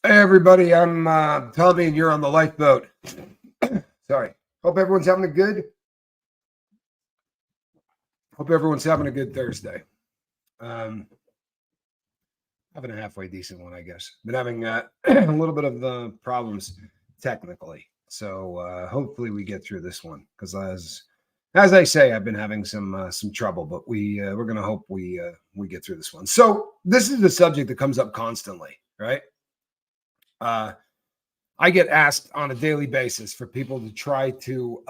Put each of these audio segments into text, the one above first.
Hey everybody, I'm Tommy and you're on the lifeboat. Sorry. Hope everyone's having a good Thursday. Having a halfway decent one, I guess. Been having a little bit of problems technically. So hopefully we get through this one because as I say, I've been having some trouble, but we're gonna hope we get through this one. So this is the subject that comes up constantly, right? I get asked on a daily basis for people to try to,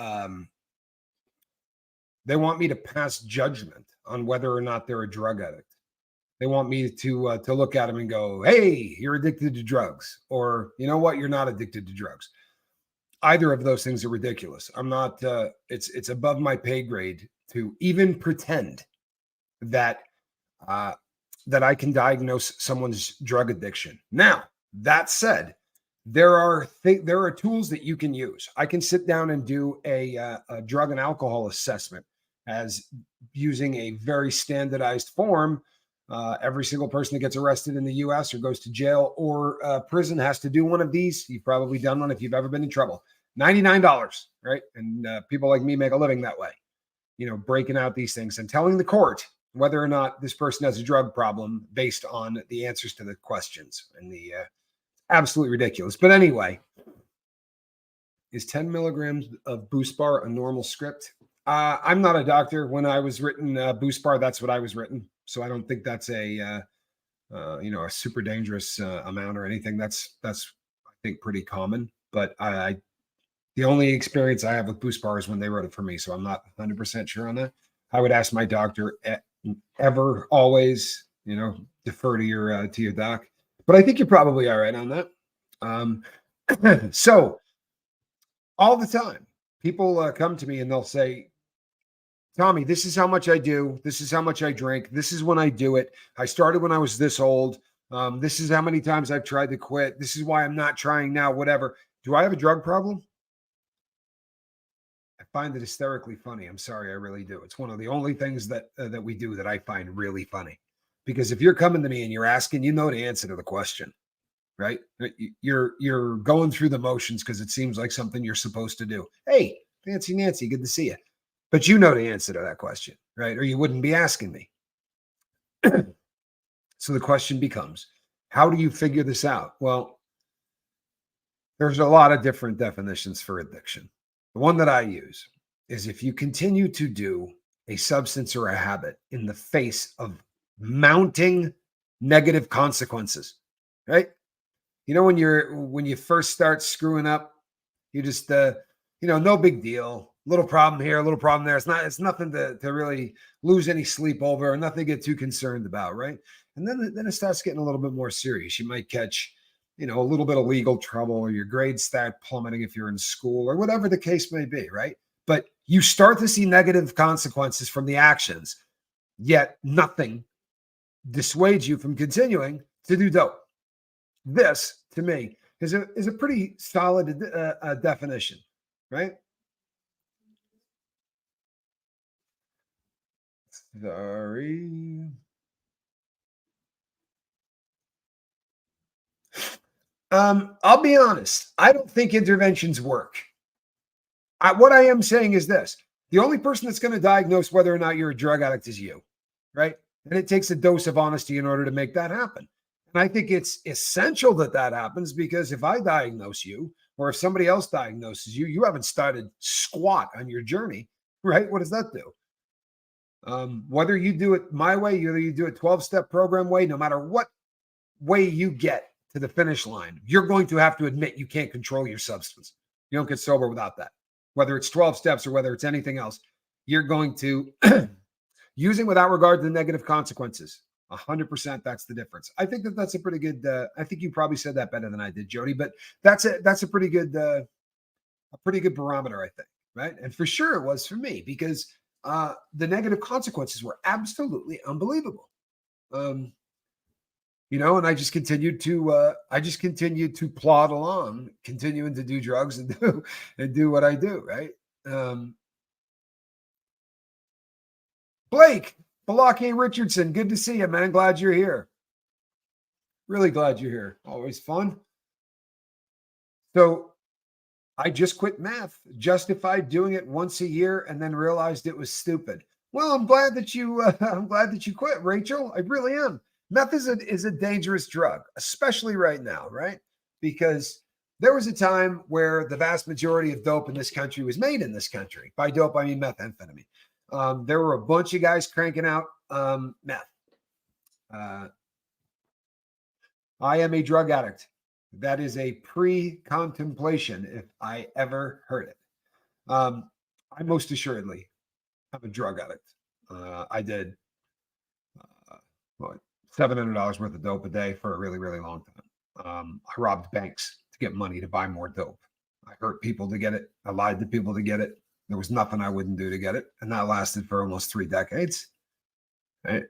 they want me to pass judgment on whether or not they're a drug addict. They want me to look at them and go, hey, you're addicted to drugs. Or, you know what, you're not addicted to drugs. Either of those things are ridiculous. I'm not, it's above my pay grade to even pretend that, that I can diagnose someone's drug addiction. Now, that said, there are tools that you can use. I can sit down and do a drug and alcohol assessment as using a very standardized form. Every single person that gets arrested in the U.S. or goes to jail or prison has to do one of these. You've probably done one if you've ever been in trouble. $99, right? And people like me make a living that way, breaking out these things and telling the court whether or not this person has a drug problem based on the answers to the questions and the absolutely ridiculous. But anyway, is 10 milligrams of Boost Bar a normal script? I'm not a doctor. When I was written Boost Bar, that's what I was written. So I don't think that's a super dangerous amount or anything. That's I think pretty common. But the only experience I have with Boost Bar is when they wrote it for me. So I'm not 100% sure on that. I would ask my doctor ever, always, defer to your doc. But I think you're probably all right on that. So all the time, people come to me and they'll say, Tommy, this is how much I do. This is how much I drink. This is when I do it. I started when I was this old. This is how many times I've tried to quit. This is why I'm not trying now, whatever. Do I have a drug problem? I find it hysterically funny. I'm sorry, I really do. It's one of the only things that we do that I find really funny. Because if you're coming to me and you're asking, the answer to the question, right? You're going through the motions because it seems like something you're supposed to do. Hey, Fancy Nancy, good to see you. But you know the answer to that question, right? Or you wouldn't be asking me. So the question becomes, how do you figure this out? Well, there's a lot of different definitions for addiction. The one that I use is if you continue to do a substance or a habit in the face of mounting negative consequences, right? When you first start screwing up, you just no big deal, little problem here, a little problem there. It's nothing to really lose any sleep over, or nothing to get too concerned about, right? And then it starts getting a little bit more serious. You might catch a little bit of legal trouble, or your grades start plummeting if you're in school, or whatever the case may be, right? But you start to see negative consequences from the actions, yet nothing dissuades you from continuing to do dope. This, to me, is a pretty solid definition, right? Sorry. I'll be honest. I don't think interventions work. What I am saying is this: the only person that's going to diagnose whether or not you're a drug addict is you, right? And it takes a dose of honesty in order to make that happen. And I think it's essential that happens, because if I diagnose you, or if somebody else diagnoses you, you haven't started squat on your journey, right? What does that do? Whether you do it my way, whether you do it 12-step program way, no matter what way you get to the finish line, you're going to have to admit you can't control your substance. You don't get sober without that. Whether it's 12 steps or whether it's anything else, you're going to using without regard to the negative consequences. 100%. That's the difference. I think that's a pretty good. I think you probably said that better than I did, Jody. But that's a pretty good barometer, I think. Right, and for sure it was for me, because the negative consequences were absolutely unbelievable. And I just continued to plod along, continuing to do drugs and do what I do, right? Blake Balake Richardson, good to see you, man. Glad you're here. Really glad you're here. Always fun. So I just quit meth, justified doing it once a year, and then realized it was stupid. Well, I'm glad that you I'm glad that you quit, Rachel. I really am. Meth is a dangerous drug, especially right now, right? Because there was a time where the vast majority of dope in this country was made in this country. By dope, I mean methamphetamine. There were a bunch of guys cranking out meth. Uh, I am a drug addict. That is a pre-contemplation if I ever heard it. I most assuredly am a drug addict. I did what, $700 worth of dope a day for a really, really long time. I robbed banks to get money to buy more dope. I hurt people to get it. I lied to people to get it. There was nothing I wouldn't do to get it. And that lasted for almost 3 decades. Right?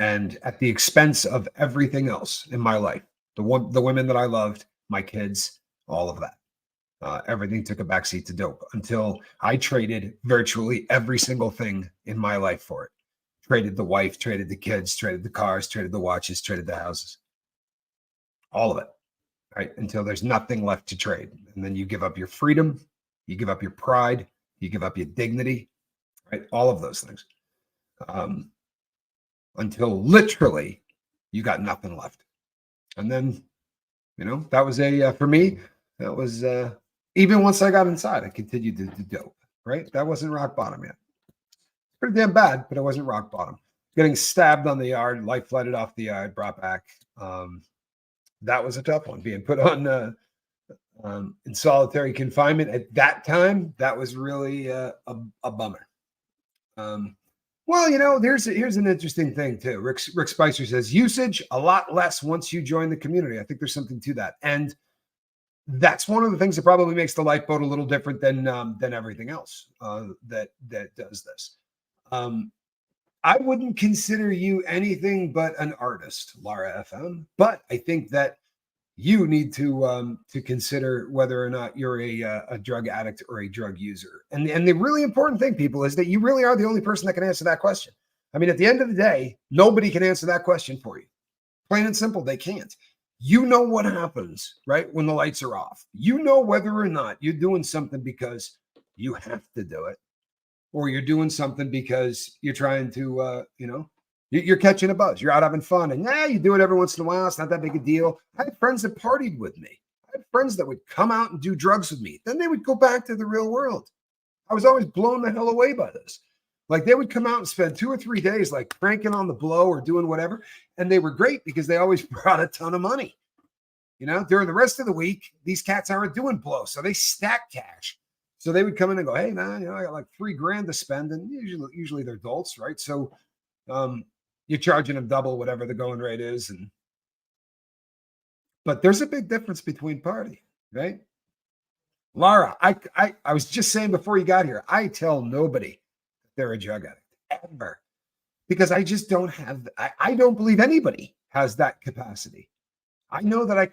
And at the expense of everything else in my life, the women that I loved, my kids, all of that. Everything took a backseat to dope until I traded virtually every single thing in my life for it. Traded the wife, traded the kids, traded the cars, traded the watches, traded the houses. All of it, right? Until there's nothing left to trade. And then you give up your freedom, you give up your pride, you give up your dignity, right? All of those things. Until literally you got nothing left. And then, that was for me, that was, even once I got inside, I continued to do dope, right? That wasn't rock bottom yet. Pretty damn bad, but it wasn't rock bottom. Getting stabbed on the yard, life flighted off the yard, brought back. That was a tough one. Being put on in solitary confinement at that time, that was really a bummer. Well, here's an interesting thing too. Rick Spicer says usage a lot less once you join the community. I think there's something to that, and that's one of the things that probably makes the lifeboat a little different than everything else that does this. I wouldn't consider you anything but an artist, Lara FM, but I think that you need to consider whether or not you're a drug addict or a drug user. And the really important thing, people, is that you really are the only person that can answer that question. I mean, at the end of the day, nobody can answer that question for you. Plain and simple, they can't. You know what happens, right, when the lights are off. You know whether or not you're doing something because you have to do it, or you're doing something because you're trying to, you're catching a buzz. You're out having fun, and you do it every once in a while. It's not that big a deal. I had friends that partied with me. I had friends that would come out and do drugs with me. Then they would go back to the real world. I was always blown the hell away by this. Like, they would come out and spend 2 or 3 days like cranking on the blow or doing whatever. And they were great because they always brought a ton of money. During the rest of the week, these cats aren't doing blow. So they stack cash. So they would come in and go, hey, man, I got like $3,000 to spend. And usually they're adults, right? So you're charging them double whatever the going rate is. But there's a big difference between party, right? Lara, I was just saying before you got here, I tell nobody they're a drug addict ever, because I just don't have, I don't believe anybody has that capacity. I know I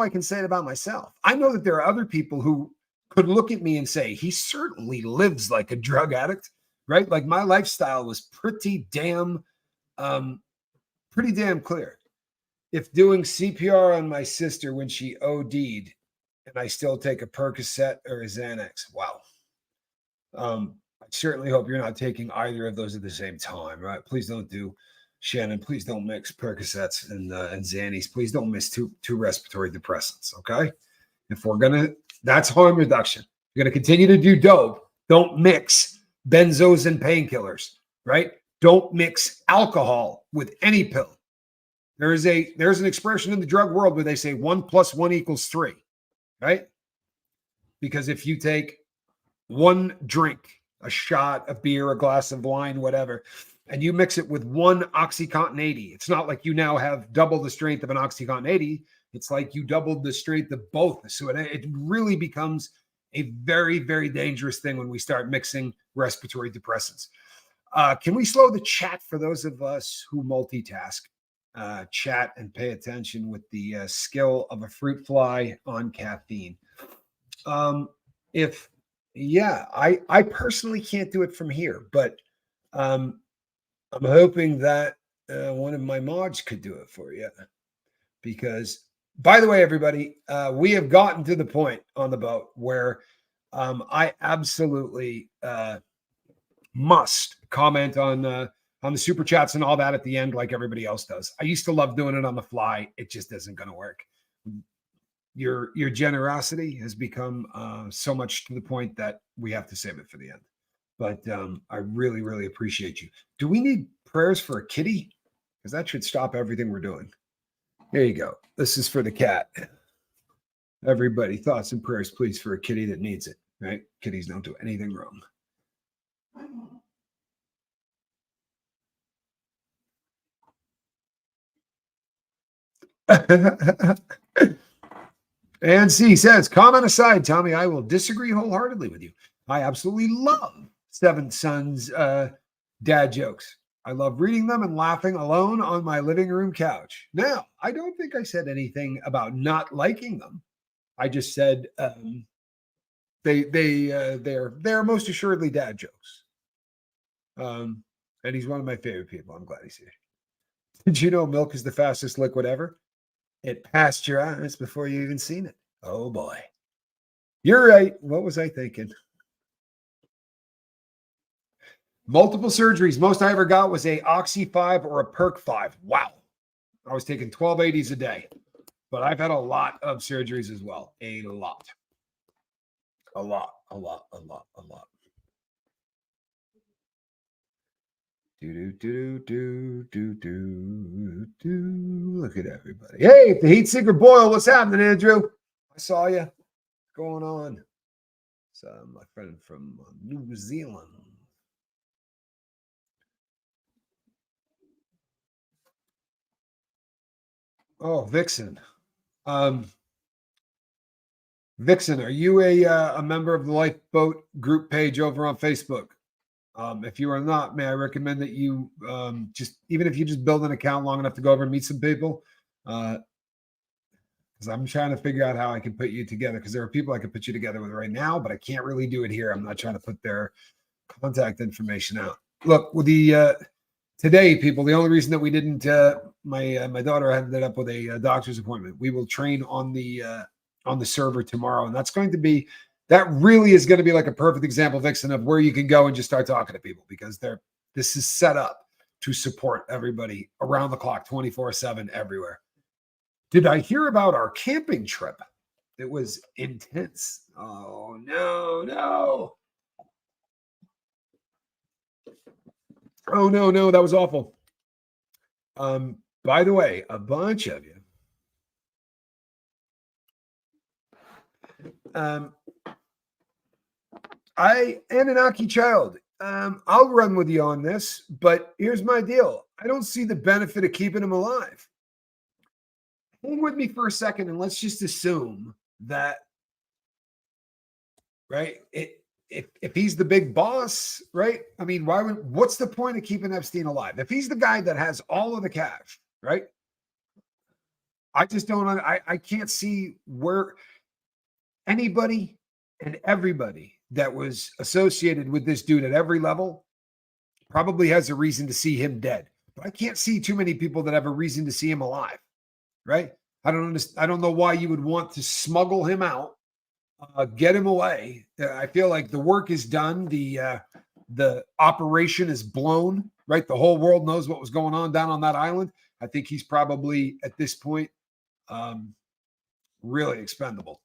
can say it about myself. I know that there are other people who could look at me and say, he certainly lives like a drug addict, right? Like, my lifestyle was pretty damn clear. If doing CPR on my sister when she OD'd and I still take a Percocet or a Xanax, wow. I certainly hope you're not taking either of those at the same time, right? Please don't do, Shannon, please don't mix Percocets and Xannies. Please don't mix two respiratory depressants, okay? If we're going to, that's harm reduction. You're going to continue to do dope. Don't mix benzos and painkillers, right? Don't mix alcohol with any pill. There's an expression in the drug world where they say 1 + 1 = 3, right? Because if you take one drink, a shot, a beer, a glass of wine, whatever, and you mix it with 1 OxyContin 80, it's not like you now have double the strength of an OxyContin 80. It's like you doubled the strength of both. So it really becomes a very, very dangerous thing when we start mixing respiratory depressants. Can we slow the chat for those of us who multitask? Chat and pay attention with the skill of a fruit fly on caffeine. I personally can't do it from here, but I'm hoping that one of my mods could do it for you, because By the way, everybody, we have gotten to the point on the boat where I absolutely must comment on the super chats and all that at the end, like everybody else does. I used to love doing it on the fly. It just isn't going to work. Your generosity has become so much to the point that we have to save it for the end. But I really, really appreciate you. Do we need prayers for a kitty? Because that should stop everything we're doing. There you go. This is for the cat. Everybody, thoughts and prayers, please, for a kitty that needs it, right? Kitties don't do anything wrong. And C says, comment aside, Tommy, I will disagree wholeheartedly with you. I absolutely love Seventh Son's dad jokes. I love reading them and laughing alone on my living room couch. Now, I don't think I said anything about not liking them. I just said they're most assuredly dad jokes. And he's one of my favorite people. I'm glad he's here. Did you know milk is the fastest liquid ever? It passed your eyes before you even seen it. Oh boy. You're right. What was I thinking? Multiple surgeries. Most I ever got was a Oxy 5 or a Perk 5. Wow. I was taking 1280s a day. But I've had a lot of surgeries as well. A lot. Look at everybody. Hey, if the heat seeker boil, what's happening, Andrew? I saw you. What's going on? It's my friend from New Zealand. Oh, Vixen. Vixen, are you a member of the Lifeboat group page over on Facebook? If you are not, may I recommend that you even if you just build an account long enough to go over and meet some people, because I'm trying to figure out how I can put you together, because there are people I can put you together with right now, but I can't really do it here. I'm not trying to put their contact information out. Look, with the today, people, the only reason that we didn't, my daughter ended up with a doctor's appointment. We will train on the server tomorrow, and that really is going to be like a perfect example, Vixen, of where you can go and just start talking to people, because this is set up to support everybody around the clock, 24/7, everywhere. Did I hear about our camping trip? It was intense. Oh, no. Oh, no, that was awful. By the way, a bunch of you. Anunnaki child, I'll run with you on this, but here's my deal. I don't see the benefit of keeping him alive. Hang with me for a second, and let's just assume that, right? If he's the big boss, right? I mean, what's the point of keeping Epstein alive? If he's the guy that has all of the cash, right? I just don't, I can't see where anybody and everybody that was associated with this dude at every level probably has a reason to see him dead. But I can't see too many people that have a reason to see him alive, right? I don't know why you would want to smuggle him out, get him away. I feel like the work is done. The operation is blown, right? The whole world knows what was going on down on that island. I think he's probably at this point really expendable.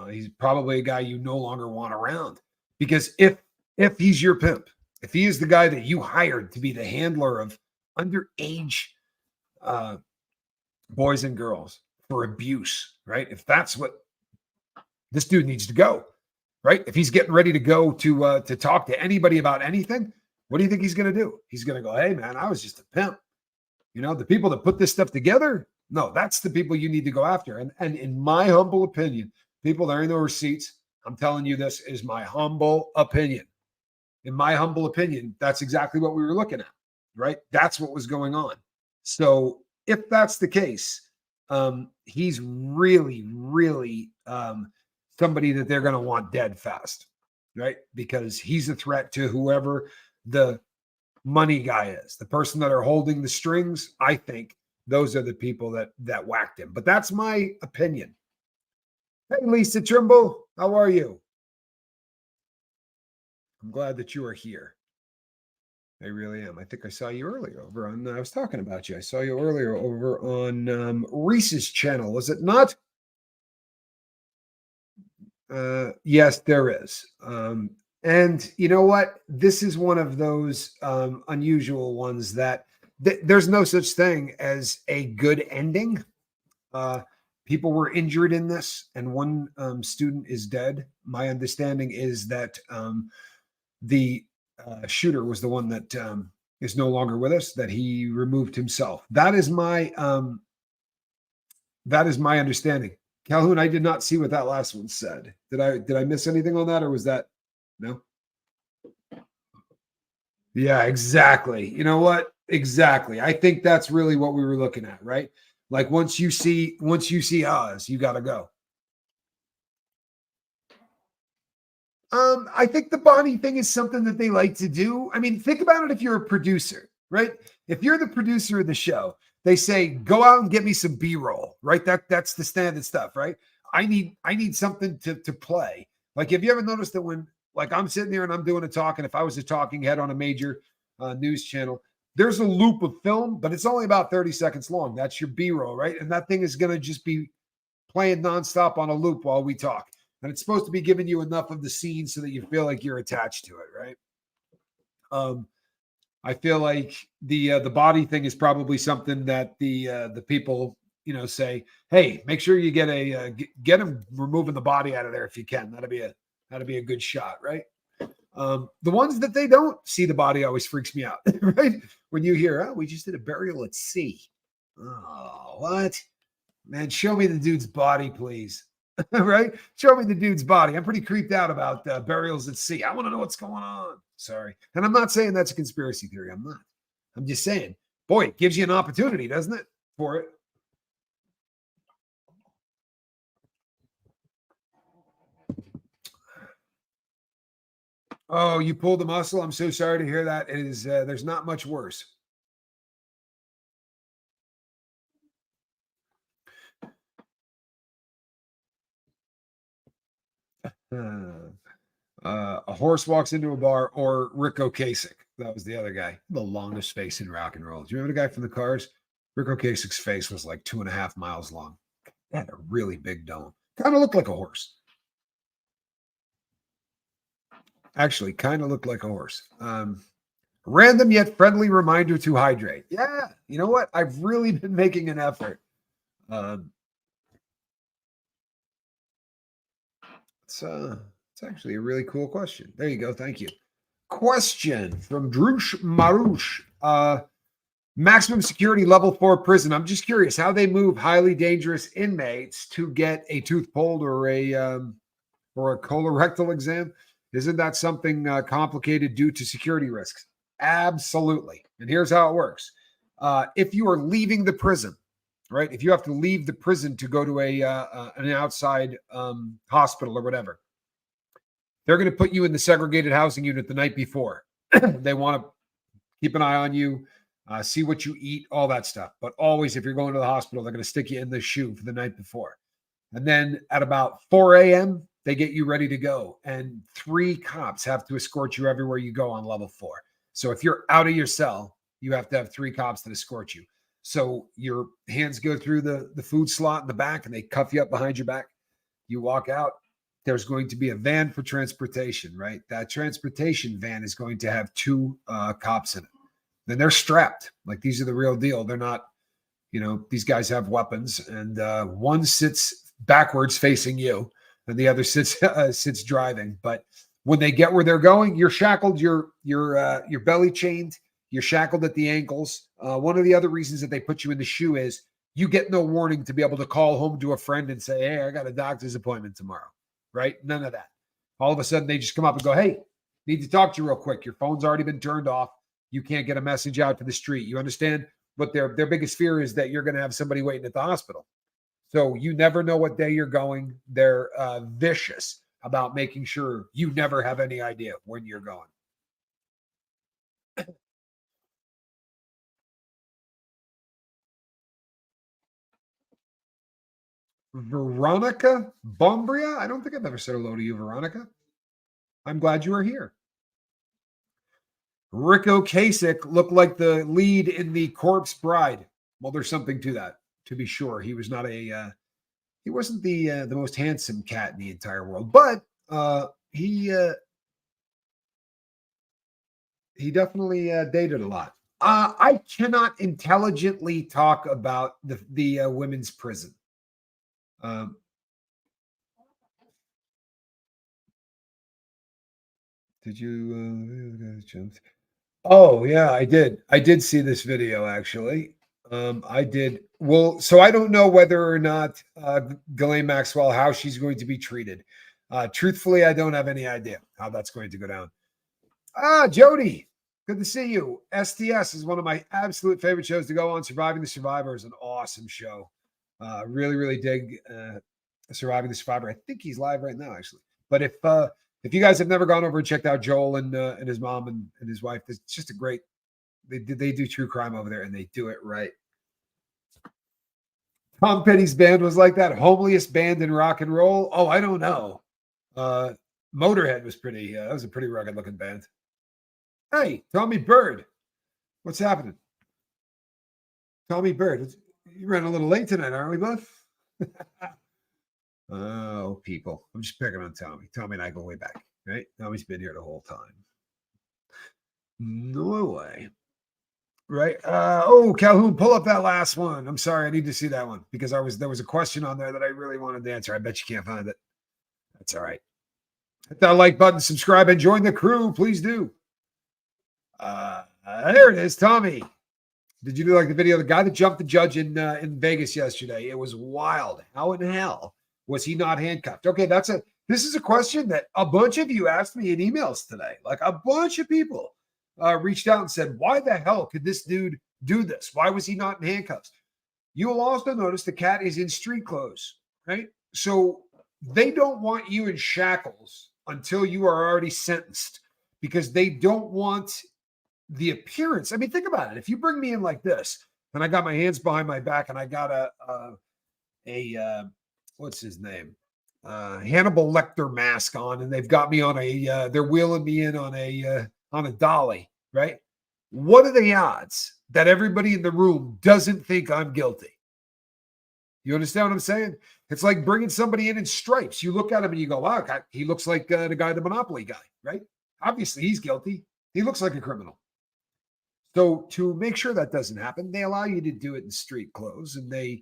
He's probably a guy you no longer want around, because if he's your pimp, if he is the guy that you hired to be the handler of underage boys and girls for abuse, right? If that's what this dude needs to go, right? If he's getting ready to go to talk to anybody about anything, what do you think he's going to do? He's going to go, hey man, I was just a pimp. You know, the people that put this stuff together, no, that's the people you need to go after. And in my humble opinion, people, there ain't no receipts. I'm telling you, this is my humble opinion. In my humble opinion, that's exactly what we were looking at, right? That's what was going on. So if that's the case, he's really, really somebody that they're going to want dead fast, right? Because he's a threat to whoever the money guy is, the person that are holding the strings. I think those are the people that whacked him. But that's my opinion. Hey, Lisa Trimble, how are you? I'm glad that you are here. I really am. I think I saw you earlier over on, I was talking about you. I saw you earlier over on Reese's channel, was it not? Yes, there is. And you know what? This is one of those unusual ones that there's no such thing as a good ending. People were injured in this, and one student is dead. My understanding is that the shooter was the one that is no longer with us. That he removed himself. That is my understanding. Calhoun, I did not see what that last one said. Did I miss anything on that, or was that no? Yeah, exactly. You know what? Exactly. I think that's really what we were looking at, right? Like once you see Oz, you got to go. I think the body thing is something that they like to do. I mean, think about it if you're a producer, right? If you're the producer of the show, they say, go out and get me some B-roll, right? That's the standard stuff, right? I need something to play. Like, have you ever noticed that when like I'm sitting there and I'm doing a talk, and if I was a talking head on a major news channel, there's a loop of film, but it's only about 30 seconds long. That's your B-roll, right? And that thing is going to just be playing nonstop on a loop while we talk. And it's supposed to be giving you enough of the scene so that you feel like you're attached to it, right? I feel like the body thing is probably something that the people say, hey, make sure you get him removing the body out of there if you can. That'd be a good shot, right? The ones that they don't see the body always freaks me out, right? When you hear, oh, we just did a burial at sea. Oh, what? Man, show me the dude's body, please. Right? Show me the dude's body. I'm pretty creeped out about burials at sea. I want to know what's going on. Sorry. And I'm not saying that's a conspiracy theory. I'm not. I'm just saying, boy, it gives you an opportunity, doesn't it? For it. Oh, you pulled the muscle. I'm so sorry to hear that. It is, there's not much worse. A horse walks into a bar, or Rick Ocasek. That was the other guy, the longest face in rock and roll. Do you remember the guy from the Cars? Rick Ocasek's face was like 2.5 miles long. He had a really big dome. Kind of looked like a horse. Actually, kind of looked like a horse. Random yet friendly reminder to hydrate. Yeah, you know what? I've really been making an effort. It's actually a really cool question. There you go. Thank you. Question from Drush Marush. Maximum security level 4 prison. I'm just curious how they move highly dangerous inmates to get a tooth pulled or a colorectal exam. Isn't that something complicated due to security risks? Absolutely. And here's how it works. If you are leaving the prison, right? If you have to leave the prison to go to an outside hospital or whatever, they're going to put you in the segregated housing unit the night before. They want to keep an eye on you, see what you eat, all that stuff. But always, if you're going to the hospital, they're going to stick you in the shoe for the night before. And then at about 4 a.m., they get you ready to go. And 3 cops have to escort you everywhere you go on level 4. So if you're out of your cell, you have to have 3 cops that escort you. So your hands go through the food slot in the back, and they cuff you up behind your back. You walk out. There's going to be a van for transportation, right? That transportation van is going to have 2 cops in it. Then they're strapped. Like, these are the real deal. They're not, these guys have weapons, and one sits backwards facing you, and the other sits driving. But when they get where they're going, you're shackled, you're belly chained, you're shackled at the ankles. One of the other reasons that they put you in the shoe is you get no warning to be able to call home to a friend and say, hey, I got a doctor's appointment tomorrow, right? None of that. All of a sudden, they just come up and go, hey, need to talk to you real quick. Your phone's already been turned off. You can't get a message out to the street. You understand? But their biggest fear is that you're going to have somebody waiting at the hospital. So you never know what day you're going. They're vicious about making sure you never have any idea when you're going. Veronica Bombria. I don't think I've ever said hello to you, Veronica. I'm glad you are here. Rico Kasich looked like the lead in The Corpse Bride. Well, there's something to that, to be sure. He was not he wasn't the most handsome cat in the entire world, but he definitely dated a lot. I cannot intelligently talk about the women's prison. Um, did you? Oh yeah, I did. I did see this video actually. I did. Well, so I don't know whether or not Ghislaine Maxwell, how she's going to be treated. Truthfully, I don't have any idea how that's going to go down. Jody, good to see you. STS is one of my absolute favorite shows to go on. Surviving the Survivor is an awesome show. Really, really dig Surviving the Survivor. I think he's live right now, actually. But if you guys have never gone over and checked out Joel and his mom and his wife, it's just a great. They do true crime over there and they do it right. Tom Petty's band was like that homeliest band in rock and roll. Oh, I don't know. Motorhead was pretty. That was a pretty rugged looking band. Hey, Tommy Bird, what's happening? Tommy Bird, you ran a little late tonight, aren't we, bud? Oh, people. I'm just picking on Tommy. Tommy and I go way back, right? Tommy's been here the whole time. No way. Right. Calhoun, pull up that last one. I'm sorry, I need to see that one because there was a question on there that I really wanted to answer. I bet you can't find it. That's all right. Hit that like button, subscribe, and join the crew. Please do. There it is, Tommy. Did you do like the video? The guy that jumped the judge in Vegas yesterday. It was wild. How in hell was he not handcuffed? Okay, this is a question that a bunch of you asked me in emails today. Like a bunch of people reached out and said, why the hell could this dude do this? Why was he not in handcuffs? You will also notice the cat is in street clothes, right? So they don't want you in shackles until you are already sentenced because they don't want the appearance. I mean, think about it. If you bring me in like this, and I got my hands behind my back, and I got a what's his name, Hannibal Lecter mask on, and they've got me on they're wheeling me in on a dolly, right? What are the odds that everybody in the room doesn't think I'm guilty? You understand what I'm saying? It's like bringing somebody in stripes. You look at him and you go, wow, he looks like the guy, the Monopoly guy, right? Obviously, he's guilty. He looks like a criminal. So to make sure that doesn't happen, they allow you to do it in street clothes, and they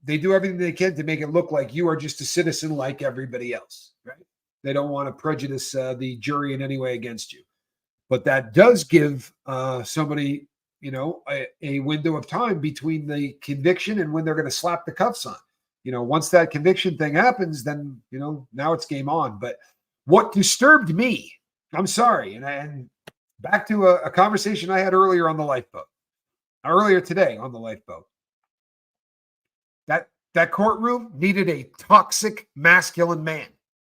do everything they can to make it look like you are just a citizen like everybody else, right? They don't want to prejudice the jury in any way against you, but that does give somebody, a window of time between the conviction and when they're going to slap the cuffs on. Once that conviction thing happens, then now it's game on. But what disturbed me, I'm sorry, and back to a conversation I had earlier on the lifeboat, earlier today on the lifeboat. That courtroom needed a toxic masculine man,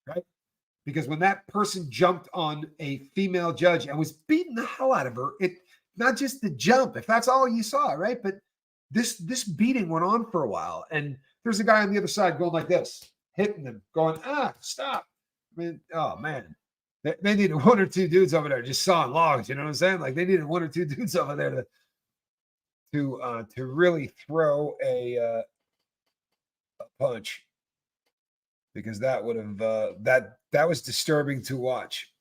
right? Because when that person jumped on a female judge and was beating the hell out of her, it not just the jump, if that's all you saw, right? But this beating went on for a while, and there's a guy on the other side going like this, hitting them, going, stop. I mean, oh man. They needed one or two dudes over there just sawing logs. You know what I'm saying? Like they needed one or two dudes over there to really throw a punch, because that would have that was disturbing to watch.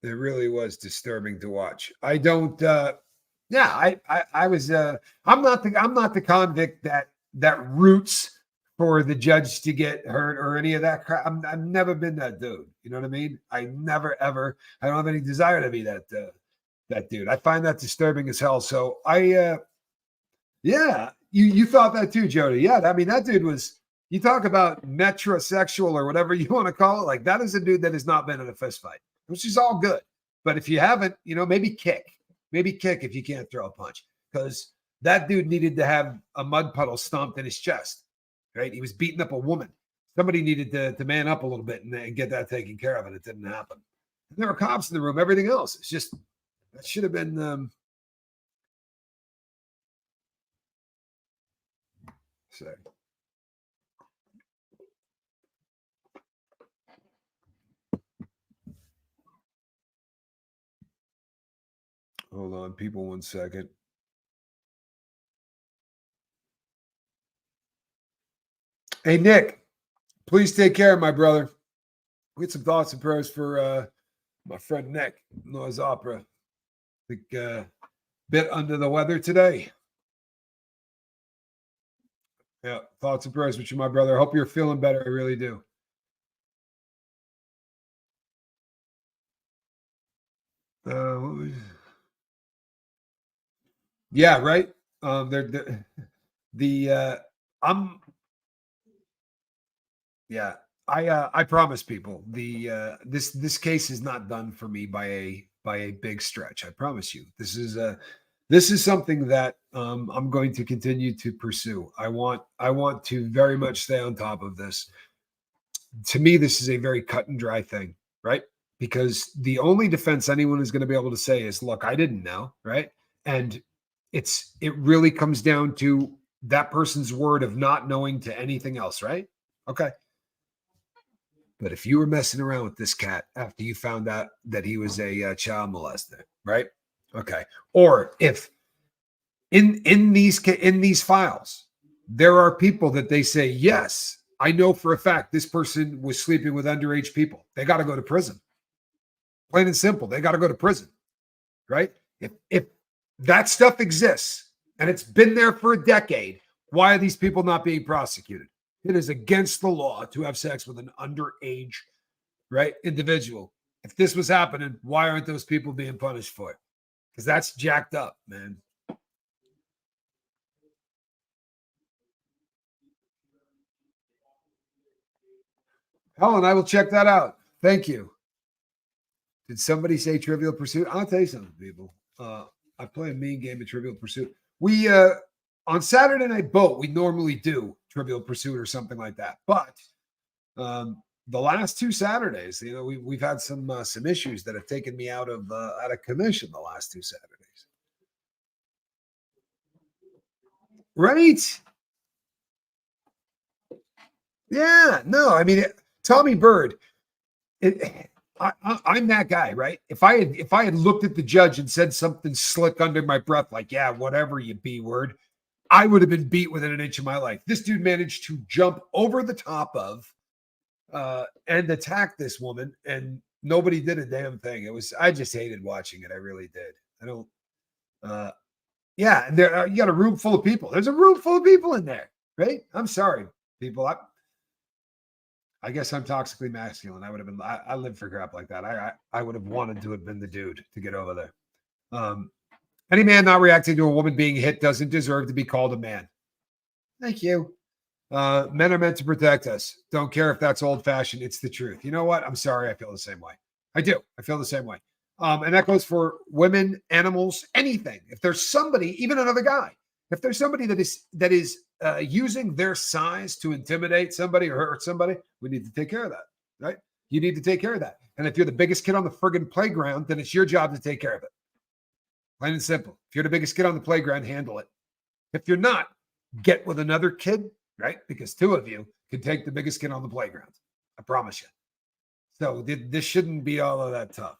It really was disturbing to watch. I don't. I was. I'm not the convict that roots for the judge to get hurt or any of that crap. I've never been that dude. You know what I mean? I never, ever, I don't have any desire to be that dude. I find that disturbing as hell. So you thought that too, Jody. Yeah. I mean, that dude was, you talk about metrosexual or whatever you want to call it. Like that is a dude that has not been in a fist fight, which is all good. But if you haven't, maybe kick if you can't throw a punch, because that dude needed to have a mud puddle stomped in his chest. Right? He was beating up a woman. Somebody needed to man up a little bit and get that taken care of, and it didn't happen. And there were cops in the room, everything else. It's just, that should have been, say. Hold on, people, 1 second. Hey, Nick, please take care, my brother. We get some thoughts and prayers for my friend Nick, Noah's Opera. I think bit under the weather today. Yeah, thoughts and prayers with you, my brother. I hope you're feeling better. I really do. Yeah, right. I'm yeah. I promise people this case is not done for me by a big stretch. I promise you. This is something that I'm going to continue to pursue. I want to very much stay on top of this. To me, this is a very cut and dry thing, right? Because the only defense anyone is going to be able to say is, look, I didn't know, right? And it really comes down to that person's word of not knowing to anything else, right? Okay. But if you were messing around with this cat after you found out that he was a child molester, right? Okay. Or if in these files there are people that they say, yes, I know for a fact this person was sleeping with underage people, they got to go to prison. Plain and simple, they got to go to prison, right? If that stuff exists and it's been there for a decade, why are these people not being prosecuted? It is against the law to have sex with an underage, right, individual. If this was happening, why aren't those people being punished for it? Because that's jacked up, man. Helen, I will check that out. Thank you. Did somebody say Trivial Pursuit? I'll tell you something, people. I play a mean game of Trivial Pursuit. We on Saturday Night Boat, we normally do Trivial Pursuit or something like that. But the last 2 Saturdays, we've had some issues that have taken me out of commission the last 2 Saturdays. Right? Yeah. No, I mean, Tommy Bird. I'm that guy, right? If I had looked at the judge and said something slick under my breath, like, yeah, whatever, you B word, I would have been beat within an inch of my life. This dude managed to jump over the top of and attack this woman, and nobody did a damn thing. I just hated watching it. I really did. I don't yeah, and there you got a room full of people. There's a room full of people in there, right? I'm sorry, people. I guess I'm toxically masculine. I lived for crap like that. I would have wanted to have been the dude to get over there. Any man not reacting to a woman being hit doesn't deserve to be called a man. Thank you. Men are meant to protect us. Don't care if that's old fashioned. It's the truth. You know what? I'm sorry. I feel the same way. I do. I feel the same way. And that goes for women, animals, anything. If there's somebody, even another guy, if there's somebody that is using their size to intimidate somebody or hurt somebody, we need to take care of that, right? You need to take care of that. And if you're the biggest kid on the friggin' playground, then it's your job to take care of it. Plain and simple. If you're the biggest kid on the playground, handle it. If you're not, get with another kid, right? Because 2 of you can take the biggest kid on the playground. I promise you. So this shouldn't be all of that tough.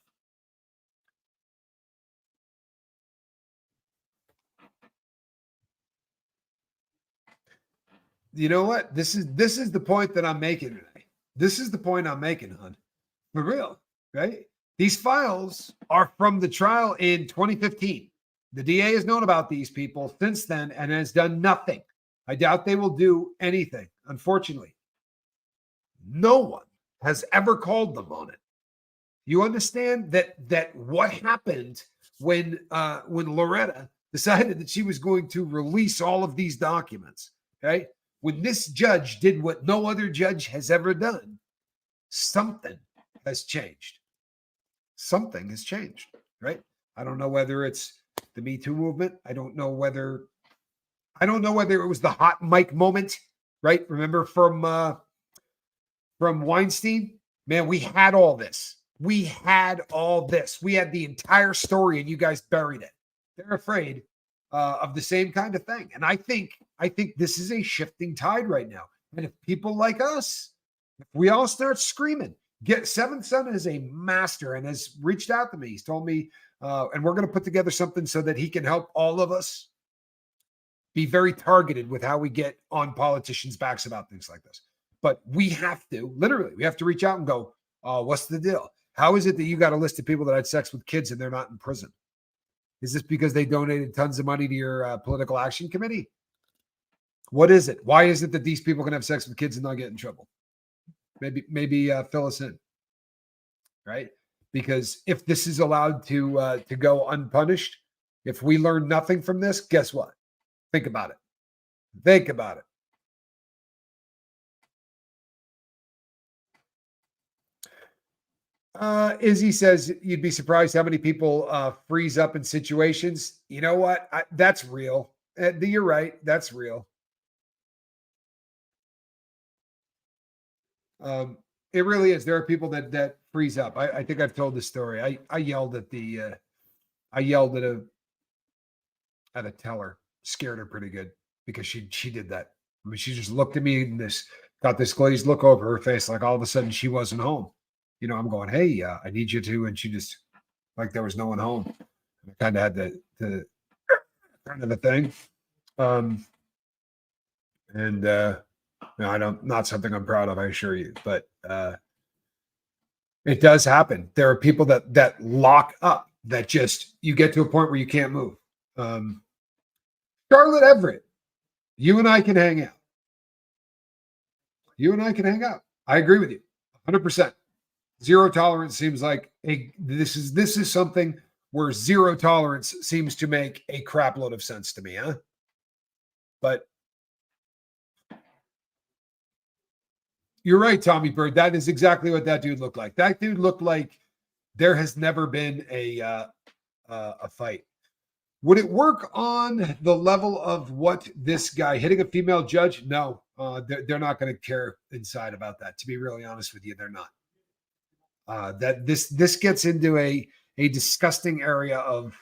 You know what? This is the point that I'm making today. This is the point I'm making, hon. For real, right? These files are from the trial in 2015. The DA has known about these people since then and has done nothing. I doubt they will do anything, unfortunately. No one has ever called them on it. You understand that what happened when Loretta decided that she was going to release all of these documents, okay? When this judge did what no other judge has ever done, something has changed. Something has changed, right? I don't know whether it's the Me Too movement. I don't know whether it was the hot mic moment, right? Remember from Weinstein? Man, we had all this. We had all this. We had the entire story and you guys buried it. They're afraid of the same kind of thing. And I think this is a shifting tide right now. And if people like us, if we all start screaming, Seventh Son is a master and has reached out to me. He's told me, and we're going to put together something so that he can help all of us be very targeted with how we get on politicians' backs about things like this. But we have to, literally, we have to reach out and go, what's the deal? How is it that you got a list of people that had sex with kids and they're not in prison? Is this because they donated tons of money to your political action committee? What is it? Why is it that these people can have sex with kids and not get in trouble? Maybe fill us in, right? Because if this is allowed to go unpunished, if we learn nothing from this, guess what? Think about it. Think about it. Izzy says you'd be surprised how many people freeze up in situations. You know what? That's real. You're right. That's real. It really is. There are people that freeze up. I think I've told this story. I yelled at a teller, scared her pretty good because she did that. I mean, she just looked at me and got this glazed look over her face, like all of a sudden she wasn't home. You know, I'm going, hey, I need you to, and she just like there was no one home. I kind of had the kind of a thing. No, not something I'm proud of, I assure you, but it does happen. There are people that lock up, that just, you get to a point where you can't move. Charlotte Everett, you and I can hang out. I agree with you 100%. Zero tolerance seems like this is something where zero tolerance seems to make a crap load of sense to me, huh? But you're right, Tommy Bird. That is exactly what that dude looked like. That dude looked like there has never been a fight. Would it work on the level of what this guy hitting a female judge? No, they're not going to care inside about that. To be really honest with you, they're not. That this gets into a disgusting area of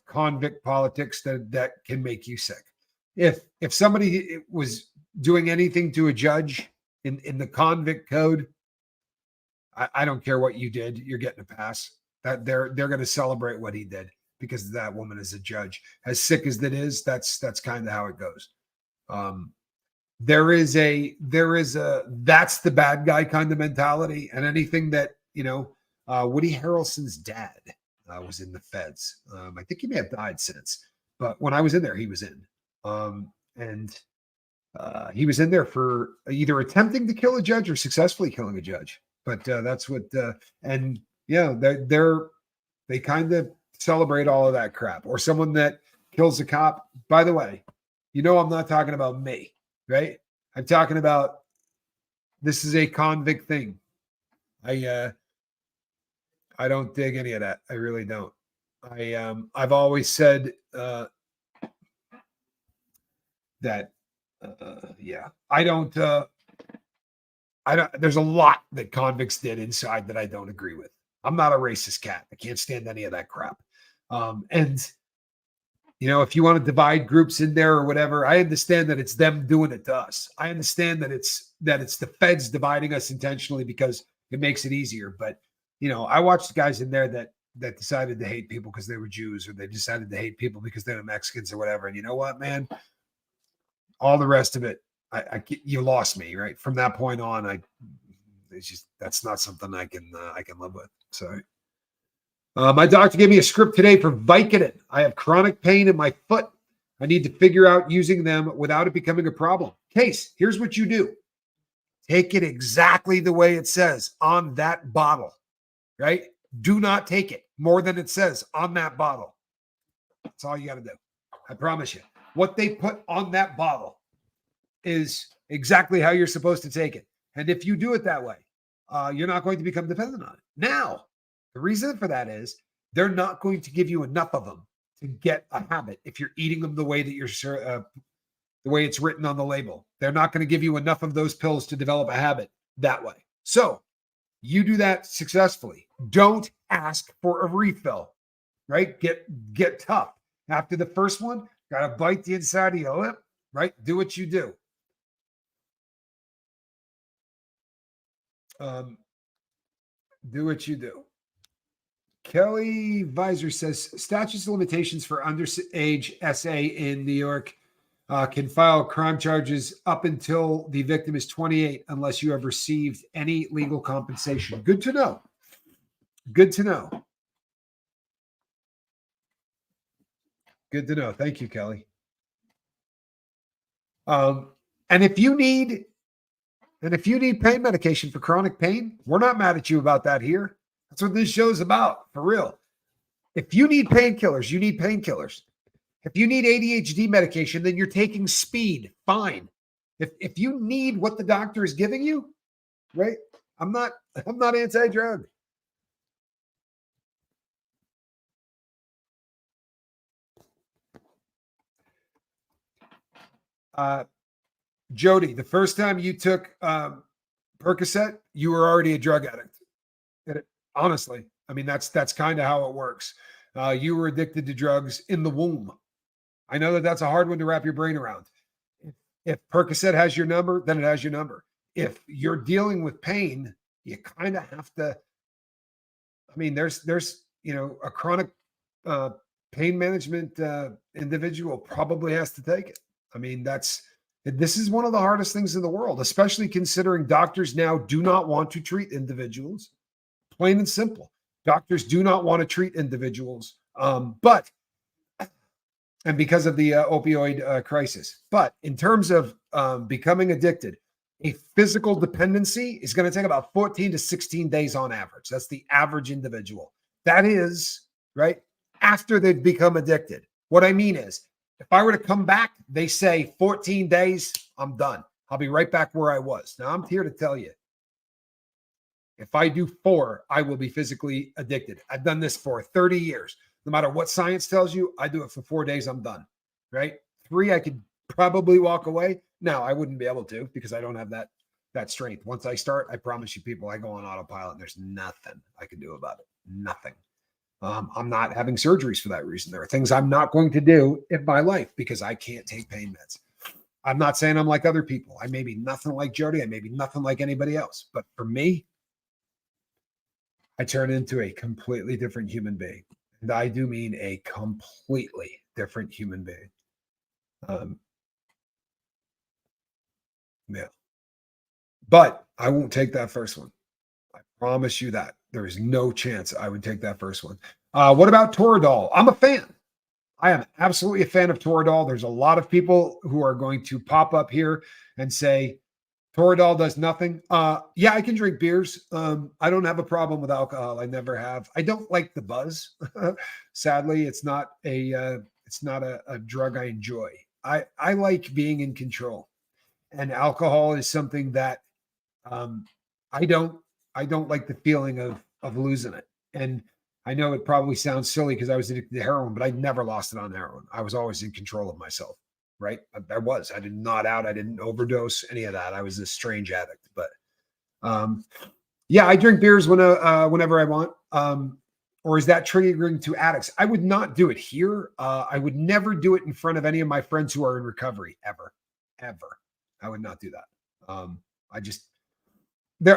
convict politics that can make you sick. If somebody was doing anything to a judge in the convict code, I don't care what you did, you're getting a pass. That they're going to celebrate what he did because that woman is a judge. As sick as that is, that's kind of how it goes. There is a that's the bad guy kind of mentality, and anything that, you know, Woody Harrelson's dad was in the feds. I think he may have died since, but when I was in there, he was in. And he was in there for either attempting to kill a judge or successfully killing a judge. But that's what, and yeah, they kind of celebrate all of that crap. Or someone that kills a cop. By the way, you know, I'm not talking about me, right? I'm talking about, this is a convict thing. I don't dig any of that. I really don't. I've always said that yeah, I don't there's a lot that convicts did inside that I don't agree with. I'm not a racist cat. I can't stand any of that crap. And you know, if you want to divide groups in there or whatever, I understand that it's them doing it to us. I understand that it's the feds dividing us intentionally because it makes it easier. But you know, I watched guys in there that decided to hate people because they were Jews, or they decided to hate people because they were Mexicans or whatever. And you know what, man? All the rest of it, you lost me, right? From that point on, it's just, that's not something I can live with. So, my doctor gave me a script today for Vicodin. I have chronic pain in my foot. I need to figure out using them without it becoming a problem. Case, here's what you do. Take it exactly the way it says on that bottle, right? Do not take it more than it says on that bottle. That's all you got to do. I promise you. What they put on that bottle is exactly how you're supposed to take it. And if you do it that way, you're not going to become dependent on it. Now, the reason for that is they're not going to give you enough of them to get a habit if you're eating them the way that you're the way it's written on the label. They're not going to give you enough of those pills to develop a habit that way. So you do that successfully. Don't ask for a refill, right? Get tough. After the first one, got to bite the inside of your lip, right? Do what you do. Do what you do. Kelly Visor says statutes of limitations for underage SA in New York can file crime charges up until the victim is 28 unless you have received any legal compensation. Good to know. Good to know. Good to know. Thank you, Kelly. And if you need pain medication for chronic pain, we're not mad at you about that here. That's what this show's about, for real. If you need painkillers, you need painkillers. If you need ADHD medication, then you're taking speed. Fine. If you need what the doctor is giving you, right? I'm not anti-drug. Jody, the first time you took Percocet, you were already a drug addict. Honestly, I mean, that's kind of how it works. You were addicted to drugs in the womb. I know that that's a hard one to wrap your brain around. If Percocet has your number, then it has your number. If you're dealing with pain, you kind of have to. I mean, there's a chronic pain management individual probably has to take it. I mean, this is one of the hardest things in the world, especially considering doctors now do not want to treat individuals. Plain and simple. Doctors do not want to treat individuals, and because of the opioid crisis. But in terms of becoming addicted, a physical dependency is going to take about 14 to 16 days on average. That's the average individual. That is, right, after they've become addicted. What I mean is, if I were to come back, they say 14 days, I'm done. I'll be right back where I was. Now, I'm here to tell you, if I do 4, I will be physically addicted. I've done this for 30 years. No matter what science tells you, I do it for 4 days, I'm done, right? 3, I could probably walk away. Now, I wouldn't be able to because I don't have that strength. Once I start, I promise you people, I go on autopilot and there's nothing I can do about it. Nothing. I'm not having surgeries for that reason. There are things I'm not going to do in my life because I can't take pain meds. I'm not saying I'm like other people. I may be nothing like Jody. I may be nothing like anybody else. But for me, I turn into a completely different human being. And I do mean a completely different human being. Yeah. But I won't take that first one. I promise you that. There is no chance I would take that first one. What about Toradol? I'm a fan. I am absolutely a fan of Toradol. There's a lot of people who are going to pop up here and say, Toradol does nothing. Yeah, I can drink beers. I don't have a problem with alcohol. I never have. I don't like the buzz. Sadly, it's not a drug I enjoy. I like being in control, and alcohol is something that I don't like the feeling of losing it. And I know it probably sounds silly because I was addicted to heroin, but I never lost it on heroin. I was always in control of myself. Right. I did not out. I didn't overdose, any of that. I was a strange addict, but yeah, I drink beers whenever I want. Or is that triggering to addicts? I would not do it here. I would never do it in front of any of my friends who are in recovery ever. I would not do that.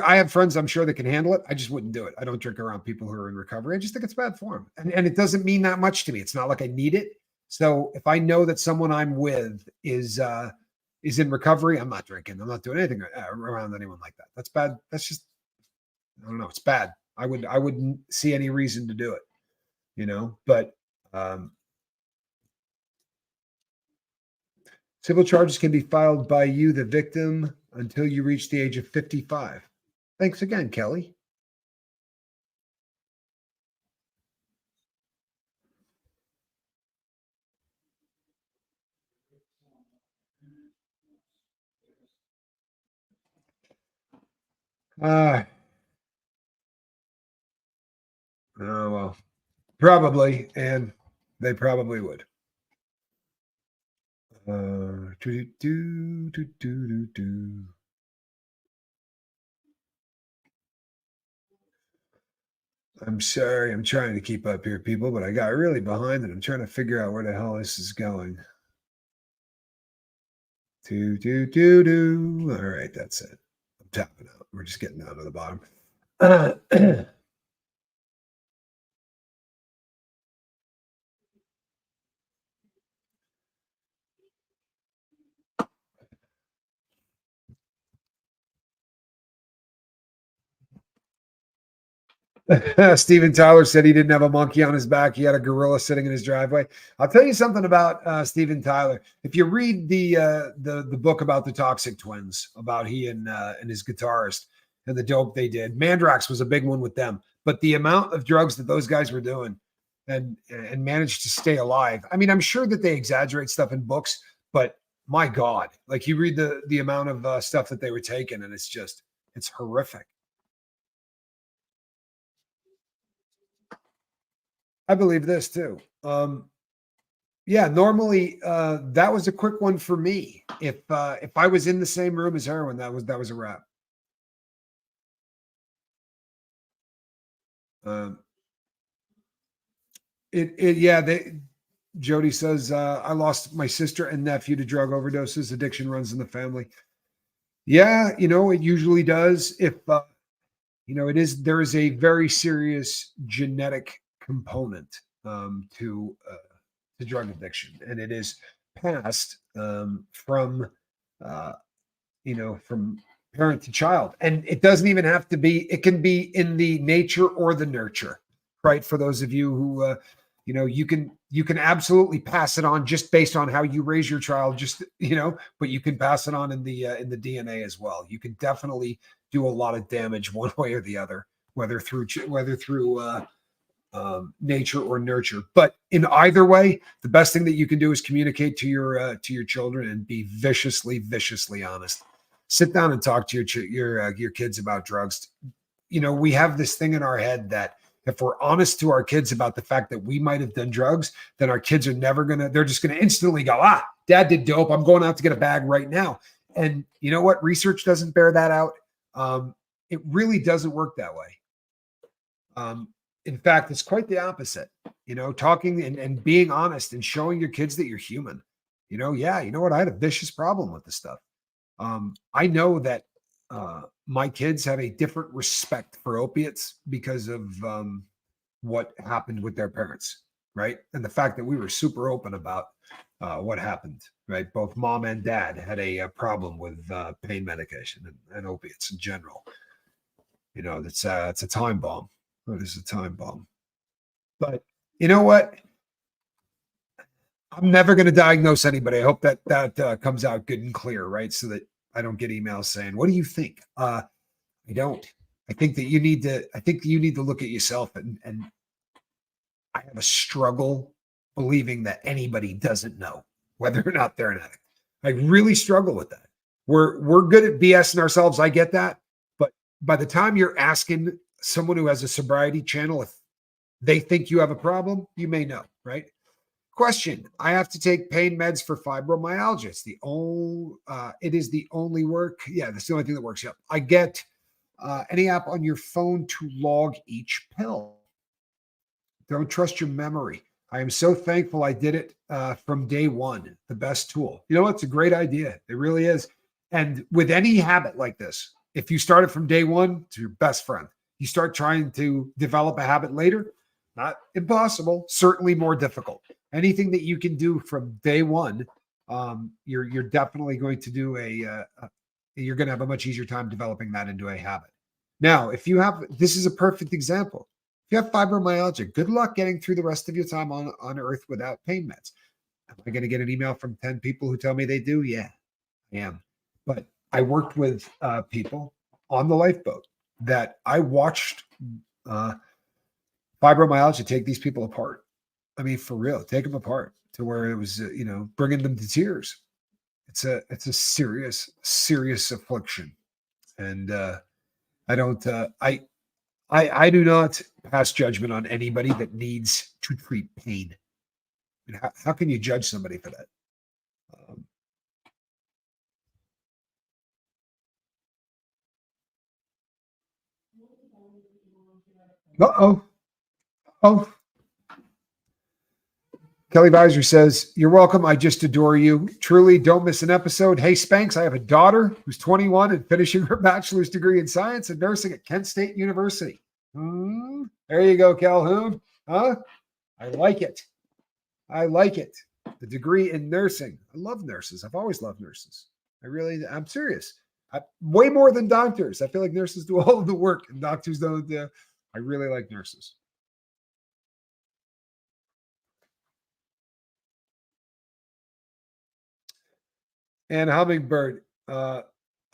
I have friends I'm sure that can handle it. I just wouldn't do it. I don't drink around people who are in recovery. I just think it's bad form. And it doesn't mean that much to me. It's not like I need it. So if I know that someone I'm with is in recovery, I'm not drinking. I'm not doing anything around anyone like that. That's bad. That's just, I don't know. It's bad. I wouldn't see any reason to do it, but civil charges can be filed by you, the victim, until you reach the age of 55. Thanks again, Kelly. Oh, well, probably, and they probably would. I'm sorry. I'm trying to keep up here, people, but I got really behind and I'm trying to figure out where the hell this is going. Do, do, do, do. All right, that's it. I'm tapping out. We're just getting down to the bottom. Steven Tyler said he didn't have a monkey on his back. He had a gorilla sitting in his driveway. I'll tell you something about Steven Tyler. If you read the book about the Toxic Twins, about he and his guitarist and the dope they did, Mandrax was a big one with them. But the amount of drugs that those guys were doing and managed to stay alive. I mean, I'm sure that they exaggerate stuff in books, but my God, like you read the amount of stuff that they were taking, and it's horrific. I believe this too. Yeah, normally that was a quick one for me. If I was in the same room as heroin, that was a wrap. Um, it yeah. Jody says I lost my sister and nephew to drug overdoses. Addiction runs in the family. Yeah, it usually does. If it is there is a very serious genetic component to drug addiction, and it is passed uh, from parent to child. And it doesn't even have to be, it can be in the nature or the nurture, right? For those of you who, you can absolutely pass it on just based on how you raise your child, but you can pass it on in the DNA as well. You can definitely do a lot of damage one way or the other, whether through nature or nurture. But in either way, the best thing that you can do is communicate to your children and be viciously honest. Sit down and talk to your kids about drugs. We have this thing in our head that if we're honest to our kids about the fact that we might have done drugs, then our kids are never gonna. They're just gonna instantly go, dad did dope. I'm going out to get a bag right now. And you know what? Research doesn't bear that out. It really doesn't work that way. In fact, it's quite the opposite. Talking and being honest and showing your kids that you're human. Yeah, you know what? I had a vicious problem with this stuff. I know that my kids have a different respect for opiates because of what happened with their parents, right? And the fact that we were super open about what happened, right? Both mom and dad had a problem with pain medication and opiates in general. That's it's a time bomb. It is a time bomb. But you know what? I'm never going to diagnose anybody. I hope that comes out good and clear, right? So that I don't get emails saying, "What do you think?" I don't. I think that you need to. I think you need to look at yourself, and I have a struggle believing that anybody doesn't know whether or not they're an addict. I really struggle with that. We're good at BSing ourselves. I get that, but by the time you're asking someone who has a sobriety channel if they think you have a problem, you may know, right? Question: I have to take pain meds for fibromyalgia. It is the only work. Yeah, that's the only thing that works. Yep. I get any app on your phone to log each pill. Don't trust your memory. I am so thankful I did it from day one. The best tool. It's a great idea. It really is. And with any habit like this, if you start it from day one, it's your best friend. You start trying to develop a habit later, not impossible, certainly more difficult. Anything that you can do from day one, you're definitely going to do you're going to have a much easier time developing that into a habit. Now, if you have, this is a perfect example. If you have fibromyalgia, good luck getting through the rest of your time on Earth without pain meds. Am I going to get an email from 10 people who tell me they do? Yeah, I am. But I worked with people on the lifeboat that I watched uh, fibromyalgia take these people apart. I mean, for real, take them apart to where it was, bringing them to tears. It's a serious affliction, and I don't. I do not pass judgment on anybody that needs to treat pain. I mean, how can you judge somebody for that? Um, Uh-oh. Oh, Kelly Visor says, "You're welcome. I just adore you. Truly, don't miss an episode. Hey, Spanx, I have a daughter who's 21 and finishing her bachelor's degree in science and nursing at Kent State University." There you go, Calhoun. Huh? I like it. I like it. The degree in nursing. I love nurses. I've always loved nurses. I'm serious. Way more than doctors. I feel like nurses do all of the work and doctors don't. I really like nurses. And Hummingbird, I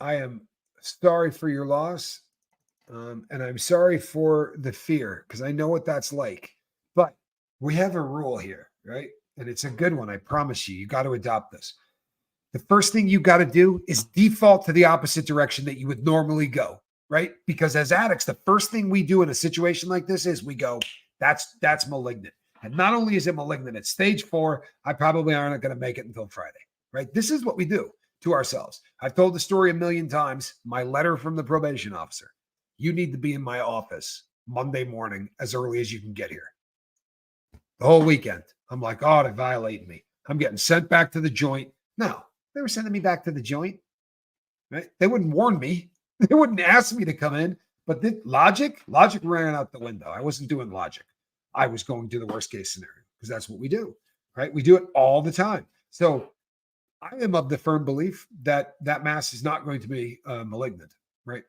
am sorry for your loss. And I'm sorry for the fear because I know what that's like. But we have a rule here, right? And it's a good one. I promise you. You got to adopt this. The first thing you got to do is default to the opposite direction that you would normally go, right? Because as addicts, the first thing we do in a situation like this is we go, that's malignant. And not only is it malignant, it's stage 4. I probably aren't going to make it until Friday, right? This is what we do to ourselves. I've told the story a million times. My letter from the probation officer. You need to be in my office Monday morning as early as you can get here. The whole weekend. I'm like, oh, they're violating me. I'm getting sent back to the joint. No, they were sending me back to the joint. Right? They wouldn't warn me. They wouldn't ask me to come in. But logic ran out the window. I wasn't doing logic. I was going to the worst case scenario because that's what we do. Right? We do it all the time. So I am of the firm belief that that mass is not going to be malignant. Right?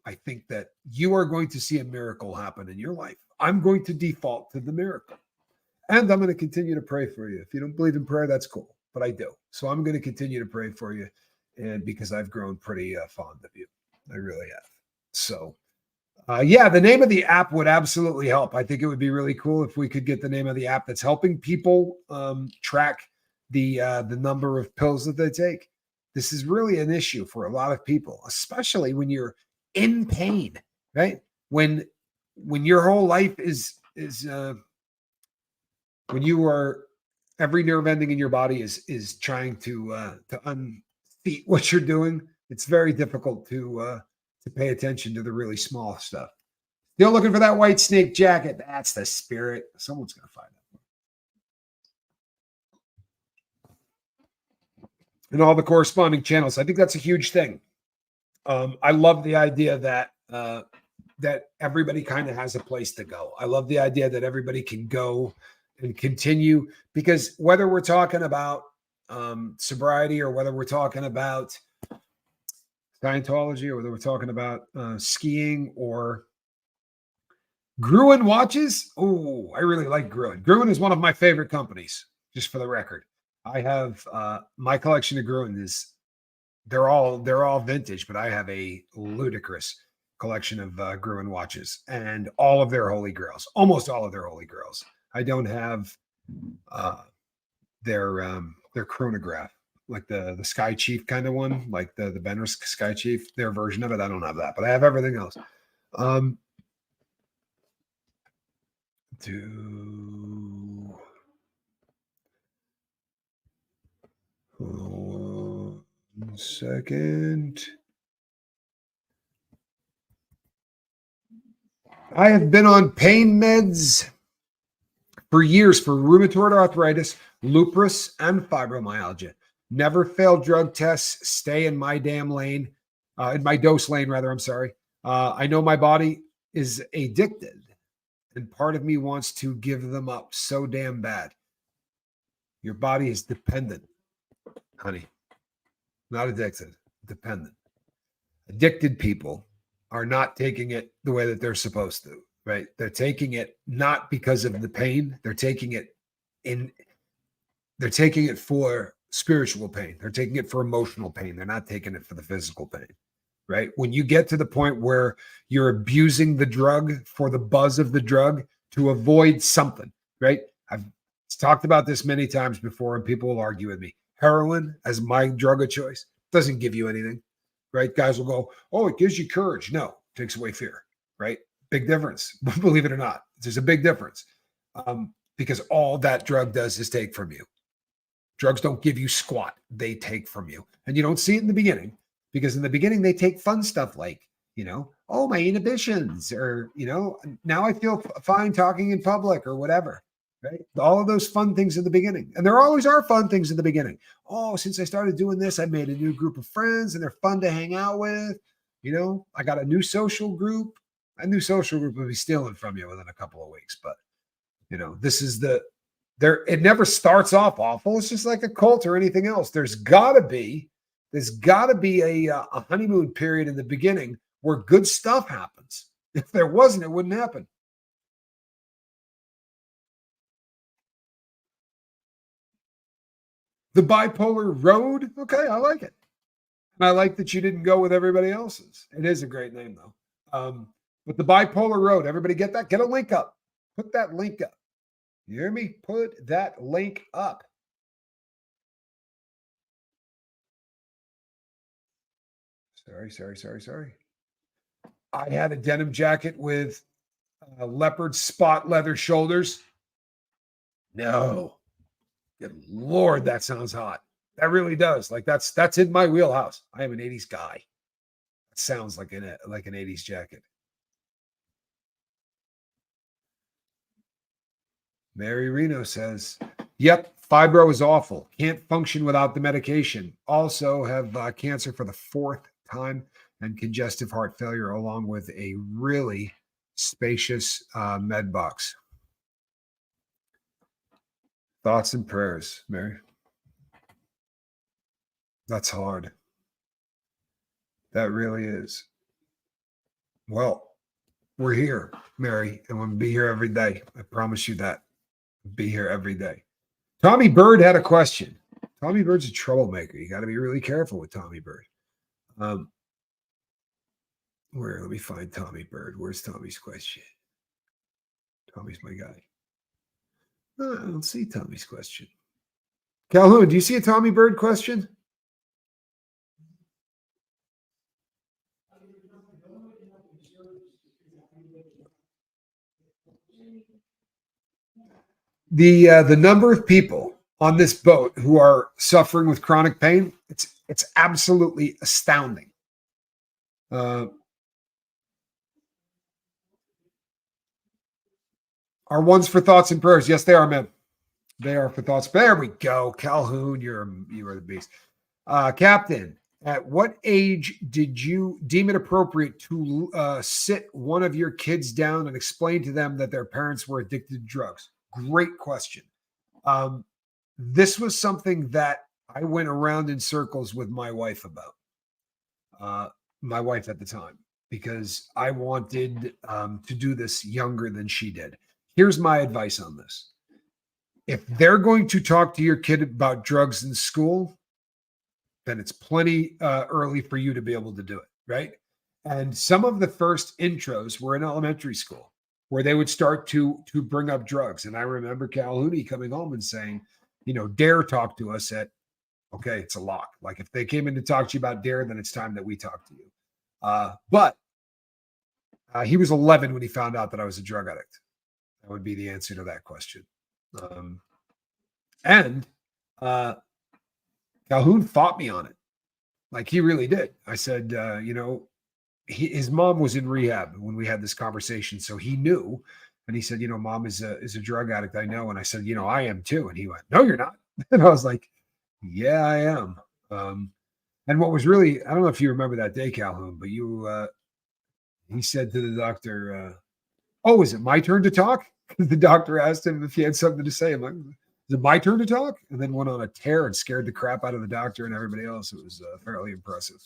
I think that you are going to see a miracle happen in your life. I'm going to default to the miracle. And I'm going to continue to pray for you. If you don't believe in prayer, that's cool. But I do. So I'm going to continue to pray for you. And because I've grown pretty fond of you. I really have. So, yeah, the name of the app would absolutely help. I think it would be really cool if we could get the name of the app that's helping people track the number of pills that they take. This is really an issue for a lot of people, especially when you're in pain, right? When your whole life is when you are every nerve ending in your body is trying to unseat what you're doing. It's very difficult to pay attention to the really small stuff. Still looking for that white snake jacket. That's the spirit. Someone's gonna find it. And all the corresponding channels. I think that's a huge thing. I love the idea that that everybody kind of has a place to go. I love the idea that everybody can go and continue, because whether we're talking about sobriety or whether we're talking about Scientology or whether we're talking about skiing or Gruen watches. Oh, I really like Gruen. Gruen is one of my favorite companies, just for the record. I have my collection of Gruen is they're all vintage, but I have a ludicrous collection of Gruen watches and all of their holy grails, almost all of their holy grails. I don't have their chronograph, like the Sky Chief kind of one, like the Benner Sky Chief, their version of it. I don't have that, but I have everything else. One second. I have been on pain meds for years for rheumatoid arthritis, lupus, and fibromyalgia. Never failed drug tests. Stay in my damn lane, in my dose lane, rather. I'm sorry. I know my body is addicted, and part of me wants to give them up so damn bad. Your body is dependent, honey. Not addicted, dependent. Addicted people are not taking it the way that they're supposed to, right? They're taking it not because of the pain. They're taking it for spiritual pain. They're taking it for emotional pain. They're not taking it for the physical pain, right? When you get to the point where you're abusing the drug for the buzz of the drug to avoid something, right? I've talked about this many times before, and people will argue with me. Heroin as my drug of choice doesn't give you anything, right? Guys will go, oh, it gives you courage. No, it takes away fear, right? Big difference. Believe it or not, there's a big difference because all that drug does is take from you. Drugs don't give you squat. They take from you. And you don't see it in the beginning because in the beginning, they take fun stuff like, oh, my inhibitions, or, now I feel fine talking in public or whatever. Right. All of those fun things in the beginning. And there always are fun things in the beginning. Oh, since I started doing this, I made a new group of friends and they're fun to hang out with. I got a new social group. A new social group will be stealing from you within a couple of weeks. But, this is it never starts off awful. It's just like a cult or anything else. There's gotta be a honeymoon period in the beginning where good stuff happens. If there wasn't, it wouldn't happen. The bipolar road. Okay, I like it. And I like that you didn't go with everybody else's. It is a great name, though. But the bipolar road, everybody get that? Get a link up. Put that link up. You hear me? Put that link up. Sorry. I had a denim jacket with leopard spot leather shoulders. No. Good Lord, that sounds hot. That really does. Like that's in my wheelhouse. I am an 80s guy. That sounds like an 80s jacket. Mary Reno says, yep, fibro is awful. Can't function without the medication. Also have cancer for the 4th time and congestive heart failure along with a really spacious med box. Thoughts and prayers, Mary. That's hard. That really is. Well, we're here, Mary, and we'll be here every day. I promise you that. Be here every day. Tommy Bird had a question. Tommy Bird's a troublemaker. You got to be really careful with Tommy Bird. Let me find Tommy Bird. Where's Tommy's question? Tommy's my guy. I don't see Tommy's question. Calhoun, do you see a Tommy Bird question? The number of people on this boat who are suffering with chronic pain, it's absolutely astounding. Are ones for thoughts and prayers? Yes, they are, man. They are for thoughts. There we go. Calhoun, you are the beast. Captain, at what age did you deem it appropriate to sit one of your kids down and explain to them that their parents were addicted to drugs? Great question. This was something that I went around in circles with my wife about. My wife at the time, because I wanted to do this younger than she did. Here's my advice on this. If they're going to talk to your kid about drugs in school, then it's plenty early for you to be able to do it, right? And some of the first intros were in elementary school where they would start to bring up drugs. And I remember Calhoun coming home and saying, dare talk to us at, okay, it's a lock. Like if they came in to talk to you about dare, then it's time that we talk to you. But he was 11 when he found out that I was a drug addict. That would be the answer to that question. And Calhoun fought me on it. Like he really did. I said, his mom was in rehab when we had this conversation. So he knew. And he said, mom is a drug addict. I know. And I said, I am too. And he went, no, you're not. And I was like, yeah, I am. And what was really, I don't know if you remember that day, Calhoun, but he said to the doctor, oh, is it my turn to talk? Because the doctor asked him if he had something to say. I'm like, is it my turn to talk? And then went on a tear and scared the crap out of the doctor and everybody else. It was fairly impressive.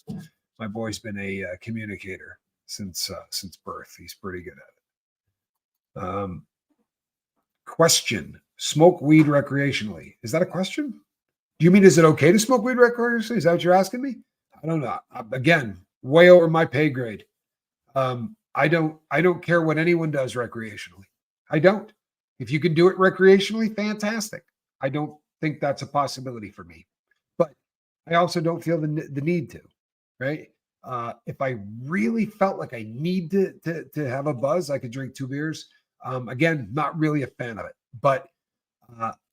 My boy's been a communicator since birth. He's pretty good at it. Question: smoke weed recreationally? Is that a question? Do you mean is it okay to smoke weed recreationally? Is that what you're asking me? I don't know. Again, way over my pay grade. I don't care what anyone does recreationally. I don't. If you can do it recreationally, fantastic. I don't think that's a possibility for me, but I also don't feel the need to, right? If I really felt like I need to have a buzz, I could drink 2 beers. Again, not really a fan of it, but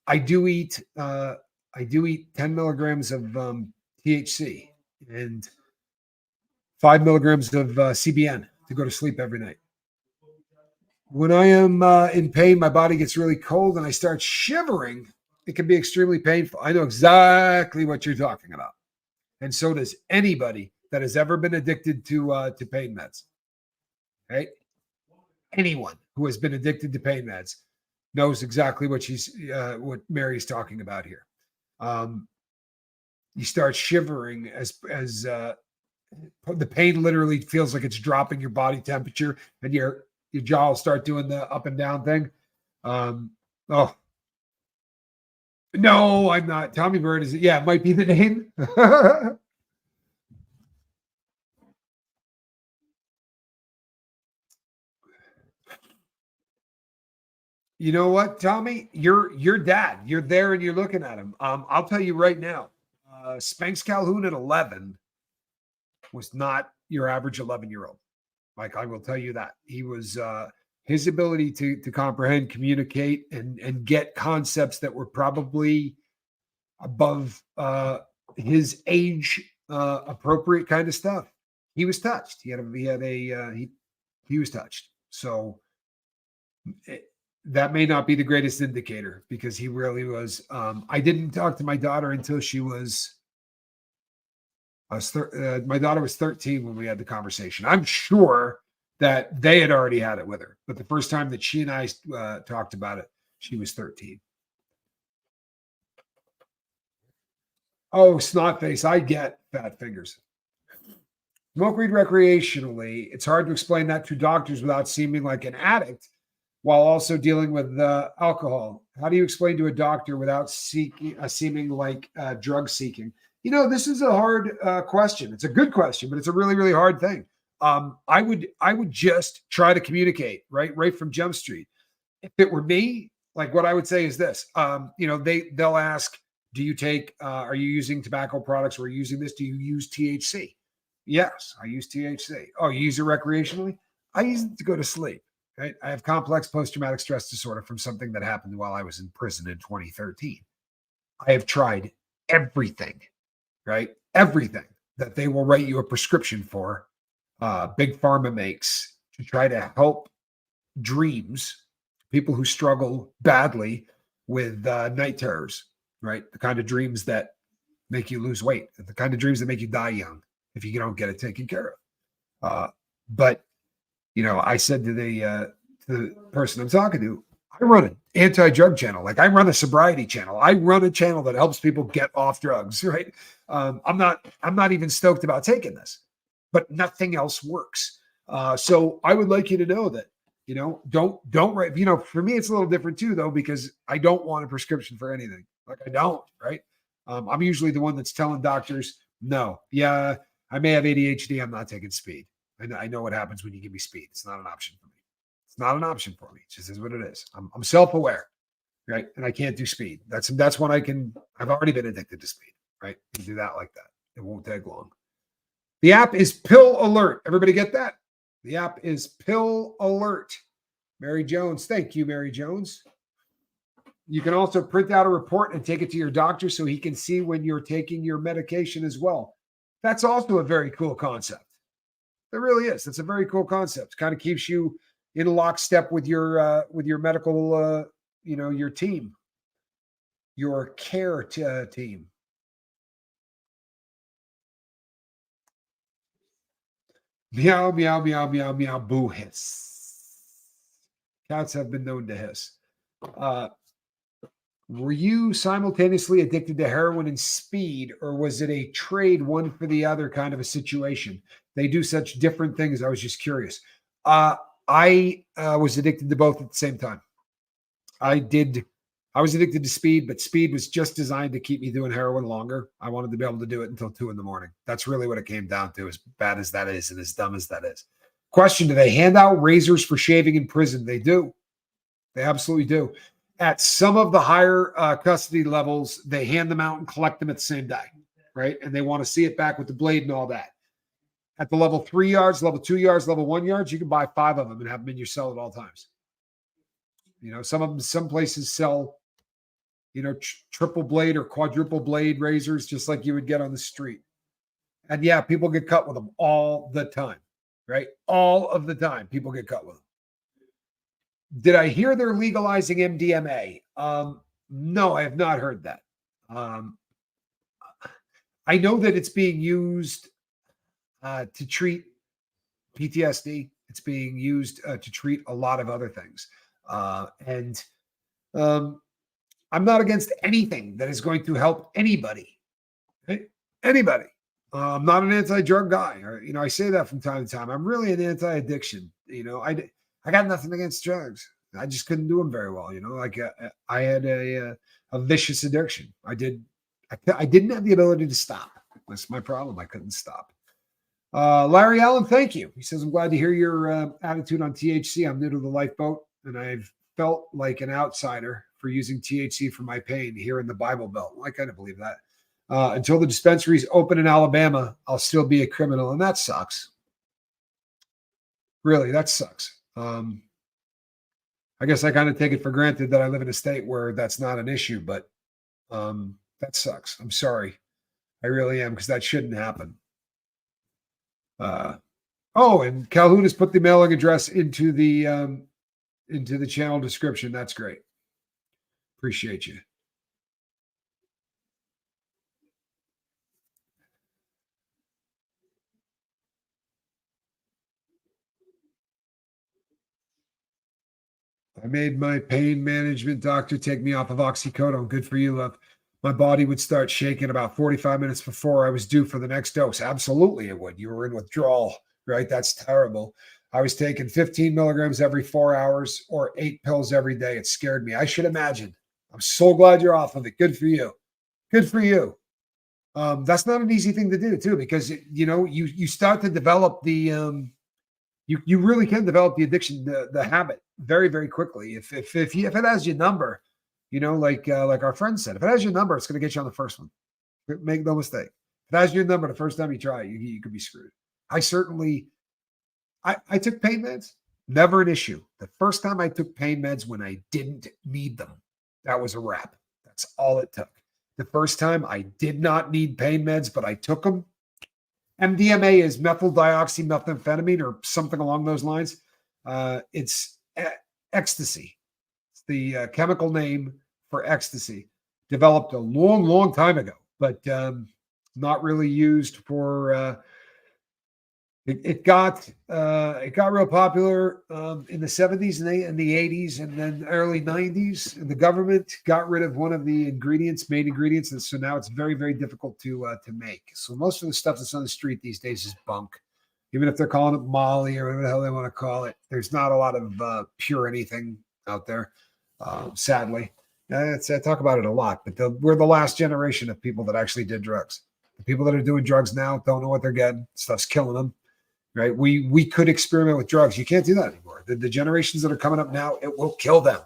I do eat 10 milligrams of THC and 5 milligrams of CBN to go to sleep every night. When I am in pain, my body gets really cold and I start shivering. It can be extremely painful. I know exactly what you're talking about. And so does anybody that has ever been addicted to pain meds. Right? Anyone who has been addicted to pain meds knows exactly what Mary's talking about here. You start shivering as the pain literally feels like it's dropping your body temperature, and your jaw will start doing the up and down thing. Oh no, I'm not. Tommy Bird is it might be the name. You know what, Tommy? Your dad. You're there and you're looking at him. I'll tell you right now, Spanx Calhoun at 11 was not your average 11-year-old. Like, I will tell you that. He was his ability to comprehend, communicate, and get concepts that were probably above his age appropriate kind of stuff. He was touched. He was touched. So that may not be the greatest indicator, because he really was. I didn't talk to my daughter until she was. My daughter was 13 when we had the conversation. I'm sure that they had already had it with her, but the first time that she and I talked about it, she was 13. Oh, snot face. I get fat fingers. Smoke weed recreationally. It's hard to explain that to doctors without seeming like an addict while also dealing with alcohol. How do you explain to a doctor without seeming like drug seeking? This is a hard question. It's a good question, but it's a really, really hard thing. I would just try to communicate right from Jump Street. If it were me, like, what I would say is this. They'll ask, do you take? Are you using tobacco products, or are you using this? Do you use THC? Yes, I use THC. Oh, you use it recreationally? I use it to go to sleep. Right? I have complex post-traumatic stress disorder from something that happened while I was in prison in 2013. I have tried everything, right? Everything that they will write you a prescription for, Big Pharma makes, to try to help dreams, people who struggle badly with night terrors, right? The kind of dreams that make you lose weight, the kind of dreams that make you die young if you don't get it taken care of. But I said to the person I'm talking to, I run an anti-drug channel. Like, I run a sobriety channel. I run a channel that helps people get off drugs, right? I'm not even stoked about taking this, but nothing else works. So I would like you to know that, don't write, for me, it's a little different too, though, because I don't want a prescription for anything. Like, I don't, right? I'm usually the one that's telling doctors, no, I may have ADHD. I'm not taking speed. I know what happens when you give me speed. It's not an option for me. It's not an option for me. It just is what it is. I'm self-aware, right? And I can't do speed. That's when I've already been addicted to speed, right? You do that like that. It won't take long. The app is Pill Alert. Everybody get that? The app is Pill Alert. Mary Jones. Thank you, Mary Jones. You can also print out a report and take it to your doctor so he can see when you're taking your medication as well. That's also a very cool concept. It really is. That's a very cool concept. Kind of keeps you in lockstep with your medical, your team, your care team. Meow, meow, meow, meow, meow, boo, hiss. Cats have been known to hiss. Were you simultaneously addicted to heroin and speed, or was it a trade one for the other kind of a situation? They do such different things. I was just curious. I was addicted to both at the same time. I was addicted to speed, but speed was just designed to keep me doing heroin longer. I wanted to be able to do it until 2 a.m. That's really what it came down to, as bad as that is and as dumb as that is. Question, do they hand out razors for shaving in prison? They do. They absolutely do. At some of the higher custody levels, they hand them out and collect them at the same day, right? And they want to see it back with the blade and all that. At the level 3 yards, level 2 yards, level 1 yards, you can buy 5 of them and have them in your cell at all times. Some places sell, triple blade or quadruple blade razors, just like you would get on the street. And yeah, people get cut with them all the time, right? All of the time, people get caught with them. Did I hear they're legalizing MDMA? No, I have not heard that. I know that it's being used to treat PTSD. It's being used to treat a lot of other things. And I'm not against anything that is going to help anybody. Okay? Anybody. I'm not an anti-drug guy. Or, I say that from time to time. I'm really an anti-addiction. I got nothing against drugs. I just couldn't do them very well. Like I had a vicious addiction. I didn't have the ability to stop. That's my problem. I couldn't stop. Larry Allen, thank you. He says, I'm glad to hear your attitude on THC. I'm new to the lifeboat, and I've felt like an outsider for using THC for my pain here in the Bible Belt. Well, I kind of believe that. Until the dispensaries open in Alabama, I'll still be a criminal, and that sucks. Really, that sucks. I guess I kind of take it for granted that I live in a state where that's not an issue, but that sucks. I'm sorry. I really am, because that shouldn't happen. And Calhoun has put the mailing address into the channel description. That's great. Appreciate you. I made my pain management doctor take me off of oxycodone. Good for you, love. My body would start shaking about 45 minutes before I was due for the next dose. Absolutely, it would. You were in withdrawal, right? That's terrible. I was taking 15 milligrams every 4 hours or 8 pills every day. It scared me. I should imagine. I'm so glad you're off of it. Good for you. Good for you. That's not an easy thing to do, too, because, you start to develop the you really can develop the addiction, the habit very, very quickly. If it has your number, like our friend said, if it has your number, it's going to get you on the first one. Make no mistake. If it has your number the first time you try it, you could be screwed. I took pain meds, never an issue. The first time I took pain meds when I didn't need them, that was a wrap. That's all it took. The first time I did not need pain meds, but I took them. MDMA is methyl dioxymethamphetamine or something along those lines. It's ecstasy. It's the chemical name for ecstasy. Developed a long, long time ago, but not really used for. It got real popular in the 70s and the 80s and then early 90s. And the government got rid of one of the main ingredients, and so now it's very, very difficult to make. So most of the stuff that's on the street these days is bunk. Even if they're calling it Molly or whatever the hell they want to call it, there's not a lot of pure anything out there. Sadly, I talk about it a lot, but we're the last generation of people that actually did drugs. The people that are doing drugs now don't know what they're getting. Stuff's killing them. Right? We could experiment with drugs. You can't do that anymore. The generations that are coming up now, it will kill them.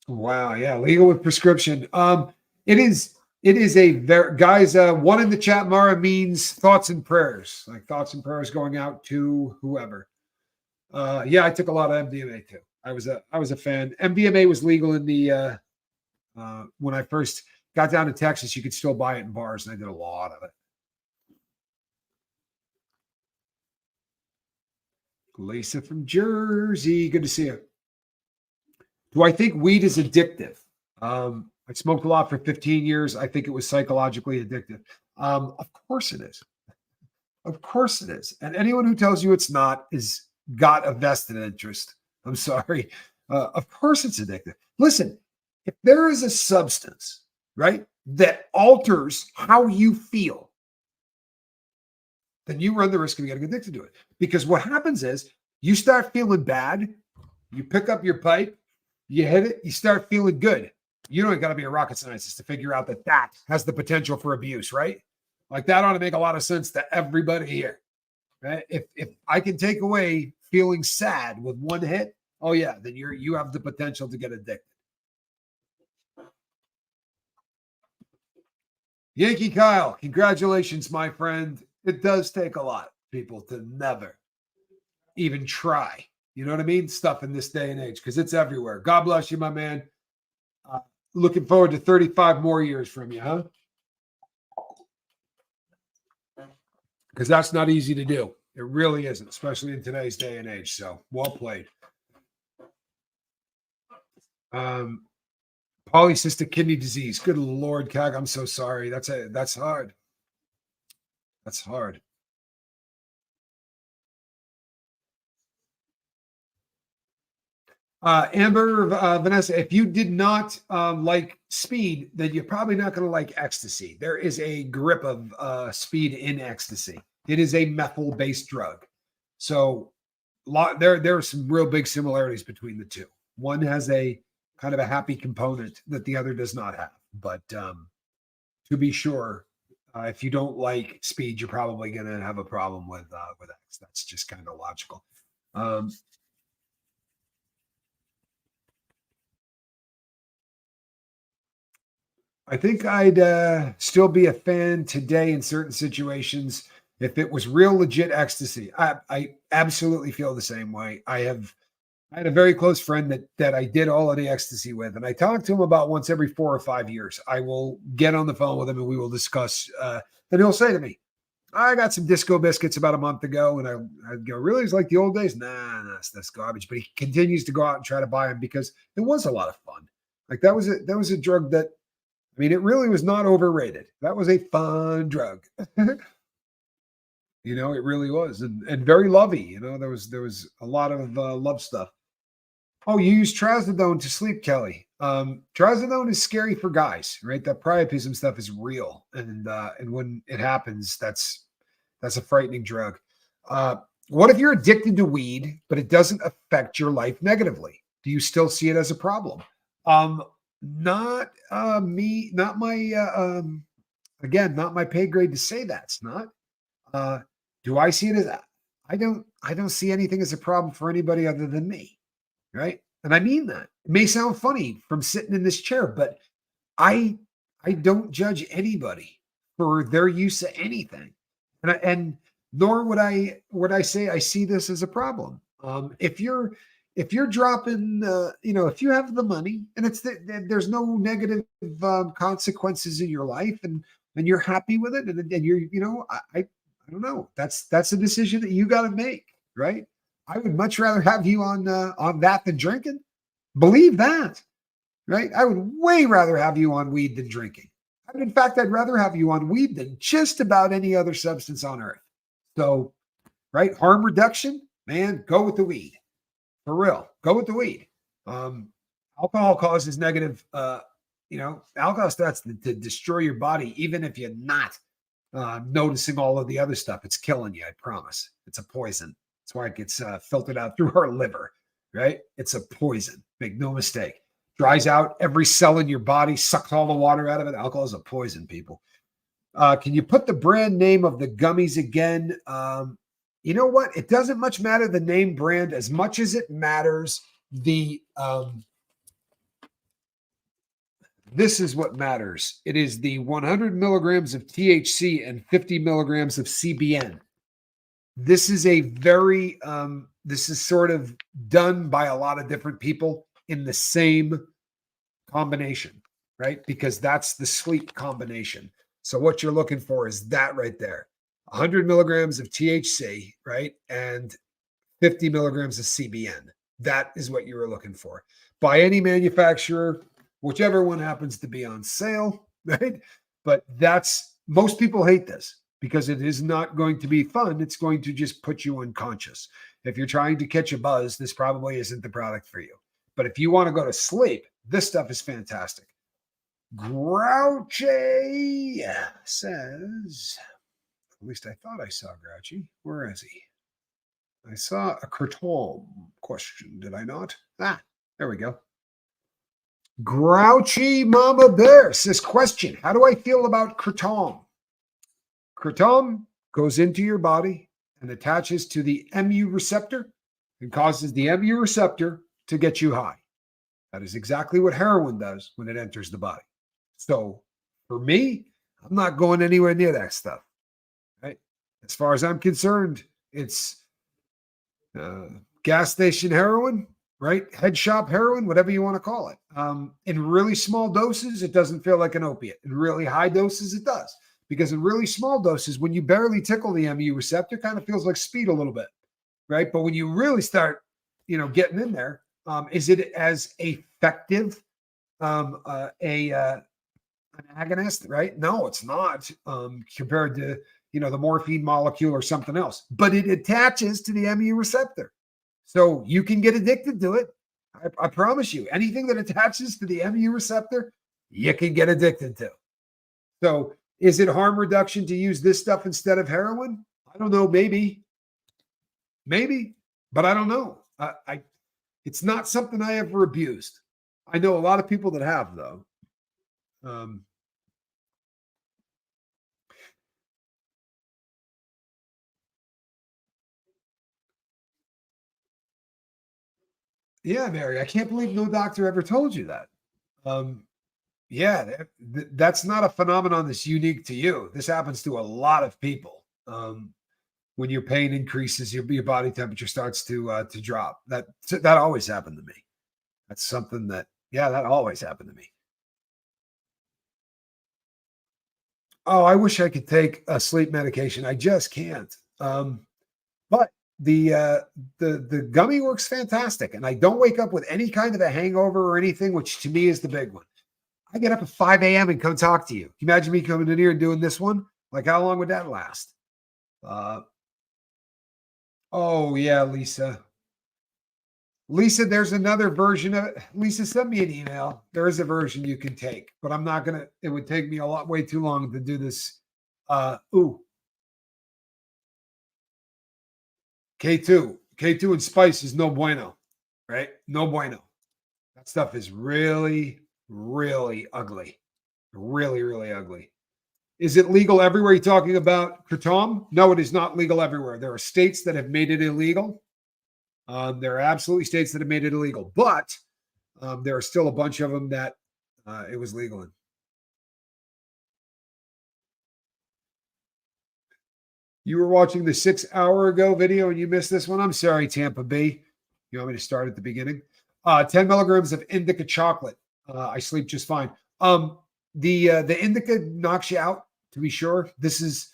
Wow. Yeah. Legal with prescription. It is a very, guys, one in the chat, Mara, means thoughts and prayers, like thoughts and prayers going out to whoever. Yeah, I took a lot of MDMA too. I was a fan. MDMA was legal in the when I first got down to Texas. You could still buy it in bars, and I did a lot of it. Lisa from Jersey, good to see you. Do I think weed is addictive? I smoked a lot for 15 years. I think it was psychologically addictive. Of course it is. Of course it is. And anyone who tells you it's not is got a vested interest. I'm sorry. Of course it's addictive. Listen, if there is a substance, right, that alters how you feel, then you run the risk of getting addicted to it. Because what happens is you start feeling bad, you pick up your pipe, you hit it, you start feeling good. You don't got to be a rocket scientist to figure out that that has the potential for abuse, right? Like that ought to make a lot of sense to everybody here. Right? If I can take away feeling sad with one hit, oh yeah, then you have the potential to get addicted. Yankee Kyle, congratulations, my friend. It does take a lot, people, to never even try. You know what I mean? Stuff in this day and age, because it's everywhere. God bless you, my man. looking forward to 35 more years from you, huh? Because that's not easy to do. It really isn't, especially in today's day and age. So well played. Polycystic kidney disease. Good Lord, Cag, I'm so sorry. That's hard. That's hard. Amber, Vanessa, if you did not like speed, then you're probably not going to like ecstasy. There is a grip of speed in ecstasy. It is a methyl-based drug. So there are some real big similarities between the two. One has a kind of a happy component that the other does not have. But to be sure, if you don't like speed, you're probably going to have a problem with X. That's just kind of logical. I think I'd still be a fan today in certain situations if it was real legit ecstasy. I absolutely feel the same way. I had a very close friend that I did all of the ecstasy with, and I talk to him about once every 4 or 5 years. I will get on the phone with him and we will discuss. And he'll say to me, I got some disco biscuits about a month ago. And I'd go, really? It's like the old days? Nah, that's garbage. But he continues to go out and try to buy them because it was a lot of fun. Like that was a drug that, I mean, it really was not overrated. That was a fun drug. You know, it really was. And very lovey. You know, there was a lot of love stuff. Oh, you use trazodone to sleep, Kelly. Trazodone is scary for guys, right? That priapism stuff is real. And when it happens, that's a frightening drug. What if you're addicted to weed, but it doesn't affect your life negatively? Do you still see it as a problem? Not me, not my again, not my pay grade to say that's not. Do I see it as I don't see anything as a problem for anybody other than me, right? And I mean that. It may sound funny from sitting in this chair, but I don't judge anybody for their use of anything. And nor would I say I see this as a problem. If you're dropping, if you have the money and there's no negative consequences in your life and you're happy with it and you're, I don't know. That's a decision that you got to make, right? I would much rather have you on that than drinking. Believe that, right? I would way rather have you on weed than drinking. In fact, I'd rather have you on weed than just about any other substance on earth. So, right, harm reduction, man, go with the weed. For real, go with the weed. Alcohol causes negative, alcohol starts to destroy your body, even if you're not noticing all of the other stuff. It's killing you, I promise. It's a poison. That's why it gets filtered out through our liver, right? It's a poison. Make no mistake. Dries out every cell in your body, sucks all the water out of it. Alcohol is a poison, people. Can you put the brand name of the gummies again? You know what? It doesn't much matter the name brand as much as it matters the this is what matters. It is the 100 milligrams of THC and 50 milligrams of CBN. This is a very this is sort of done by a lot of different people in the same combination, right? Because that's the sleep combination. So what you're looking for is that right there. 100 milligrams of THC, right? And 50 milligrams of CBN. That is what you were looking for. By any manufacturer, whichever one happens to be on sale, right? But most people hate this because it is not going to be fun. It's going to just put you unconscious. If you're trying to catch a buzz, this probably isn't the product for you. But if you want to go to sleep, this stuff is fantastic. Grouchy says, at least I thought I saw Grouchy. Where is he? I saw a Kratom question, did I not? There we go. Grouchy Mama Bear says, question, how do I feel about Kratom? Kratom goes into your body and attaches to the mu receptor and causes the mu receptor to get you high. That is exactly what heroin does when it enters the body. So for me, I'm not going anywhere near that stuff. Right? As far as I'm concerned, it's gas station heroin. right? Head shop heroin, whatever you want to call it. In really small doses, it doesn't feel like an opiate. In really high doses, it does. Because in really small doses, when you barely tickle the MU receptor, kind of feels like speed a little bit, right? But when you really start, getting in there, is it as effective an agonist, right? No, it's not compared to, the morphine molecule or something else, but it attaches to the MU receptor. So you can get addicted to it. I promise you, anything that attaches to the MU receptor, you can get addicted to. So is it harm reduction to use this stuff instead of heroin? I don't know. Maybe, but I don't know. It's not something I ever abused. I know a lot of people that have, though. Yeah, Mary, I can't believe no doctor ever told you that. Yeah, that's not a phenomenon that's unique to you. This happens to a lot of people. When your pain increases, your body temperature starts to drop. That always happened to me. That's something that always happened to me. Oh, I wish I could take a sleep medication. I just can't. But the gummy works fantastic, and I don't wake up with any kind of a hangover or anything, which to me is the big one. I get up at 5 a.m. and come talk to you. Can you imagine me coming in here and doing this one? Like, how long would that last? Oh yeah, Lisa. Lisa, there's another version of it. Lisa, send me an email. There is a version you can take, but I'm not gonna. It would take me way too long to do this. K2 and spice is no bueno, right? No bueno. That stuff is really, really ugly. Really, really ugly. Is it legal everywhere? You're talking about Kratom? No, it is not legal everywhere. There are states that have made it illegal. There are absolutely states that have made it illegal, but there are still a bunch of them that it was legal in. You were watching the 6 hour ago video and you missed this one. I'm sorry, Tampa Bay. You want me to start at the beginning? 10 milligrams of indica chocolate. I sleep just fine. The indica knocks you out, to be sure. This is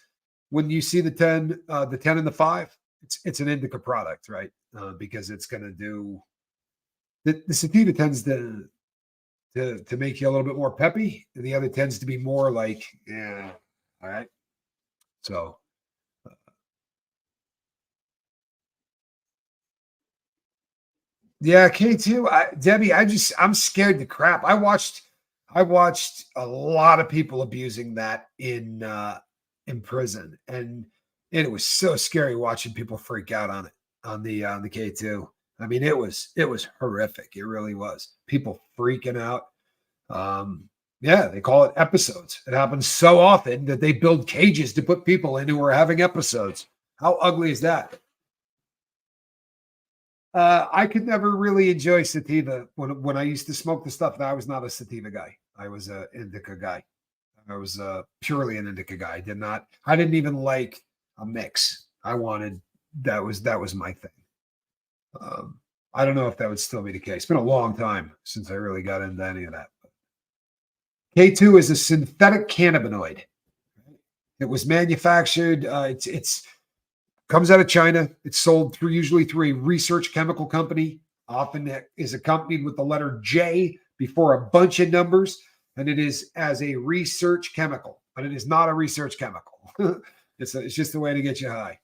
when you see the 10 and the 5. It's an indica product, right? Because it's going to do the sativa tends to make you a little bit more peppy, and the other tends to be more like, yeah, all right. So yeah, K2, Debbie, I'm scared to crap. I watched a lot of people abusing that in prison, and it was so scary watching people freak out on it on the K2. I mean, it was horrific. It really was. People freaking out. Yeah, they call it episodes. It happens so often that they build cages to put people in who are having episodes. How ugly is that? I could never really enjoy sativa when I used to smoke the stuff. I was not a sativa guy. I was an indica guy. I was purely an indica guy. I didn't even like a mix. That was my thing. I don't know if that would still be the case. It's been a long time since I really got into any of that. K2 is a synthetic cannabinoid. It was manufactured. It's comes out of China. It's sold usually through a research chemical company. Often it is accompanied with the letter J before a bunch of numbers, and it is as a research chemical, but it is not a research chemical. It's just a way to get you high.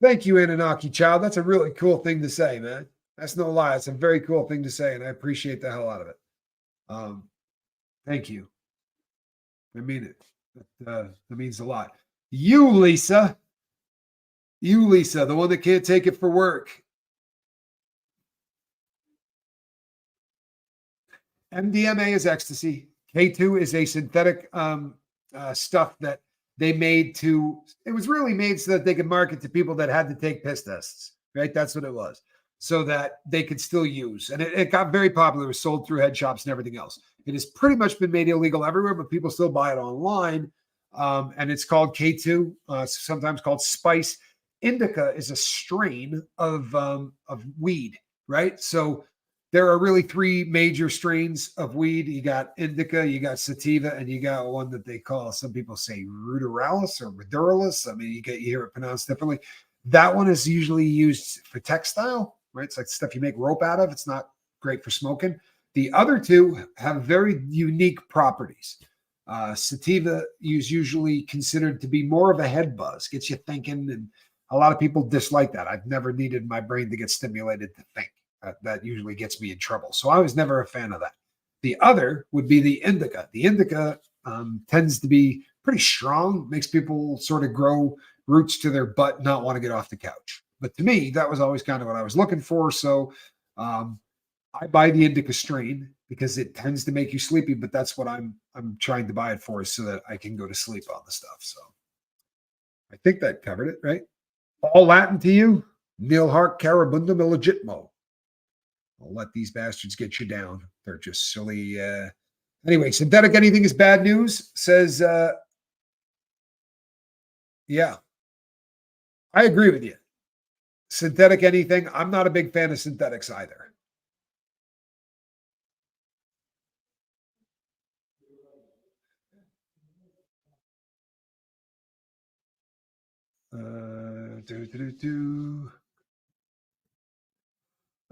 Thank you, Anunnaki child. That's a really cool thing to say, man. That's no lie. It's a very cool thing to say, and I appreciate the hell out of it. Thank you. I mean it. That means a lot. You, Lisa, the one that can't take it for work. MDMA is ecstasy. K2 is a synthetic stuff that they made it was really made so that they could market to people that had to take piss tests, right? That's what it was. So that they could still use. And it got very popular. It was sold through head shops and everything else. It has pretty much been made illegal everywhere, but people still buy it online and it's called K2, sometimes called spice. Indica is a strain of weed, right? So there are really three major strains of weed. You got indica, you got sativa, and you got one that they call, some people say ruderalis or ruderalis. I mean, you hear it pronounced differently. That one is usually used for textile, right? It's like stuff you make rope out of. It's not great for smoking. The other two have very unique properties. Sativa is usually considered to be more of a head buzz, gets you thinking, and a lot of people dislike that. I've never needed my brain to get stimulated to think. That usually gets me in trouble. So I was never a fan of that. The other would be the indica. The indica tends to be pretty strong, makes people sort of grow roots to their butt, not want to get off the couch. But to me, that was always kind of what I was looking for. So I buy the indica strain because it tends to make you sleepy, but that's what I'm trying to buy it for, is so that I can go to sleep on the stuff. So I think that covered it, right? All Latin to you? Nil harc carabundum illegitimo. I'll let these bastards get you down. They're just silly. Anyway, synthetic anything is bad news, says, yeah, I agree with you. Synthetic anything. I'm not a big fan of synthetics either.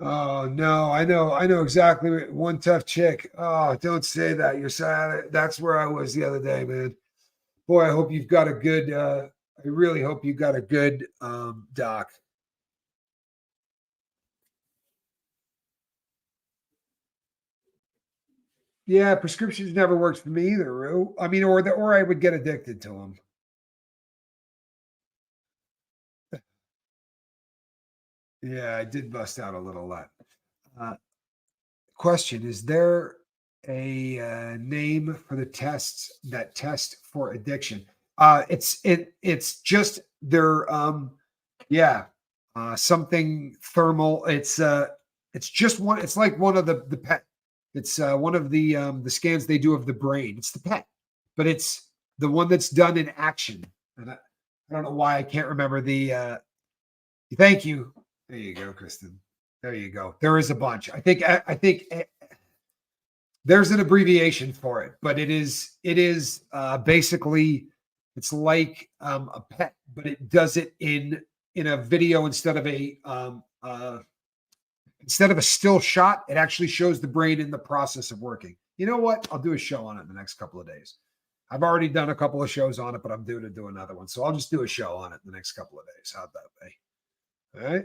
Oh no, I know exactly. One tough chick. Oh, don't say that. You're sad. That's where I was the other day, man. Boy, I hope you've got a good. I really hope you got a good doc. Yeah, prescriptions never worked for me either, Rue. I mean, or I would get addicted to them. Yeah, I did bust out a little lot. Uh, Question: is there a name for the tests that test for addiction? It's just their yeah, something thermal. It's just one. It's like one of the PET. It's one of the scans they do of the brain. It's the PET, but it's the one that's done in action. And I don't know why I can't remember the. Thank you. There you go, Kristen. There you go. There is a bunch. I think there's an abbreviation for it, but it is basically, it's like a pet, but it does it in a video instead of a still shot. It actually shows the brain in the process of working. You know what? I'll do a show on it in the next couple of days. I've already done a couple of shows on it, but I'm due to do another one, so I'll just do a show on it in the next couple of days. How'd that be? All right.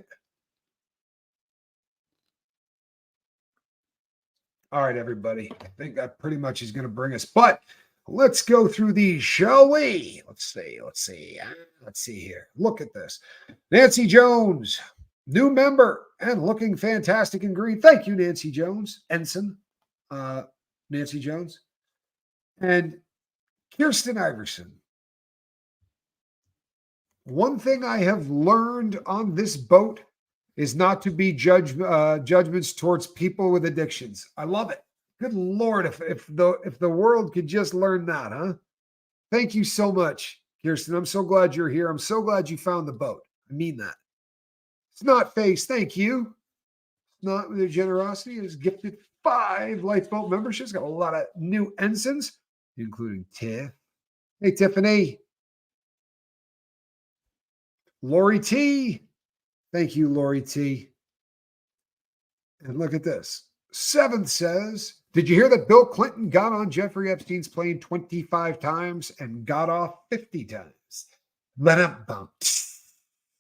All right, everybody. I think that pretty much is going to bring us. But let's go through these, shall we? Let's see. Let's see here. Look at this. Nancy Jones, new member and looking fantastic in green. Thank you, Nancy Jones. Ensign, Nancy Jones. And Kirsten Iverson. One thing I have learned on this boat is not to be judgments towards people with addictions. I love it. Good Lord, if the world could just learn that, huh? Thank you so much, Kirsten. I'm so glad you're here. I'm so glad you found the boat. I mean that. It's not face. Thank you. It's not with their generosity. It is gifted 5 lifeboat memberships. Got a lot of new ensigns, including Tiff. Hey, Tiffany. Lori T. Thank you, Lori T. And look at this. 7th says, did you hear that Bill Clinton got on Jeffrey Epstein's plane 25 times and got off 50 times? Let him bump.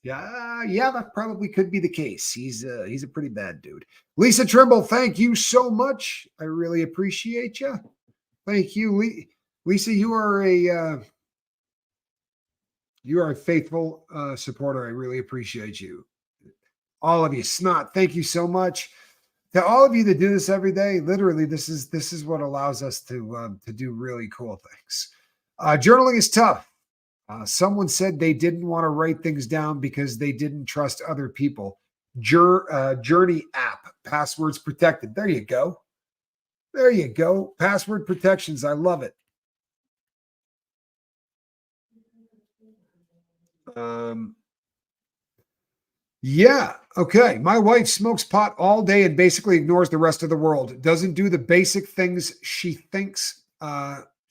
Yeah, that probably could be the case. He's a pretty bad dude. Lisa Trimble, thank you so much. I really appreciate you. Thank you, Lisa. You are a faithful supporter. I really appreciate you. All of you. Snot, thank you so much. To all of you that do this every day, literally, this is what allows us to do really cool things. Journaling is tough. Someone said they didn't want to write things down because they didn't trust other people. Journey app, passwords protected. There you go. There you go. Password protections. I love it. Yeah. Okay. My wife smokes pot all day and basically ignores the rest of the world. Doesn't do the basic things. She thinks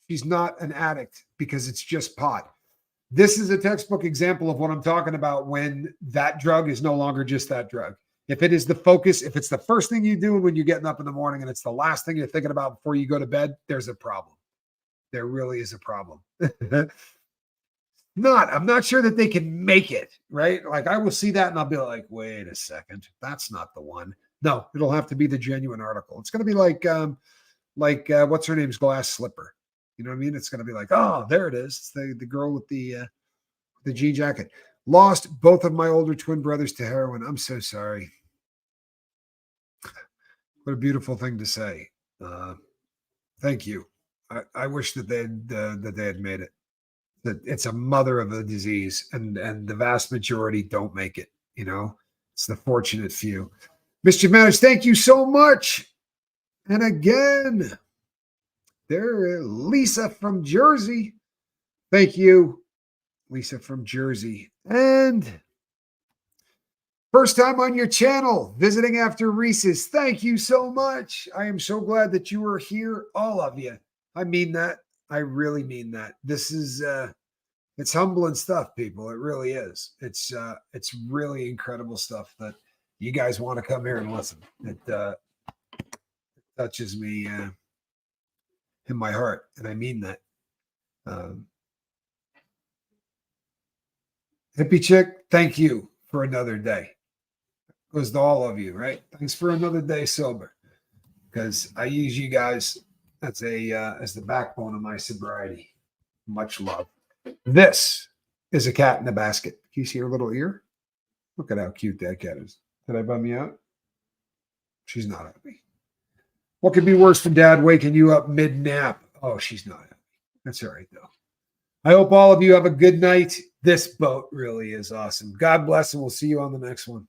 she's not an addict because it's just pot. This is a textbook example of what I'm talking about when that drug is no longer just that drug. If it is the focus, if it's the first thing you do when you're getting up in the morning and it's the last thing you're thinking about before you go to bed, there's a problem. There really is a problem. I'm not sure that they can make it, right? Like I will see that and I'll be like, wait a second, that's not the one. No, it'll have to be the genuine article. It's going to be like what's her name's glass slipper. You know what I mean? It's going to be like, oh, there it is. It's the girl with the jean jacket. Lost both of my older twin brothers to heroin. I'm so sorry. What a beautiful thing to say. Thank you. I wish that they had made it. That it's a mother of a disease, and the vast majority don't make it. You know, it's the fortunate few. Mr. Manners, thank you so much. And again, there, Lisa from Jersey. Thank you, Lisa from Jersey. And first time on your channel, visiting after Reese's. Thank you so much. I am so glad that you are here, all of you. I mean that. I really mean that. This is it's humbling stuff, people. It really is. It's really incredible stuff that you guys want to come here and listen. It touches me in my heart, and I mean that. Hippie chick, thank you for another day. It goes to all of you, right? Thanks for another day sober, because I use you guys as the backbone of my sobriety. Much love. This is a cat in a basket. Can you see her little ear? Look at how cute that cat is. Did I bum you out? She's not happy. What could be worse than dad waking you up mid-nap? Oh, she's not happy. That's all right, though. I hope all of you have a good night. This boat really is awesome. God bless, and we'll see you on the next one.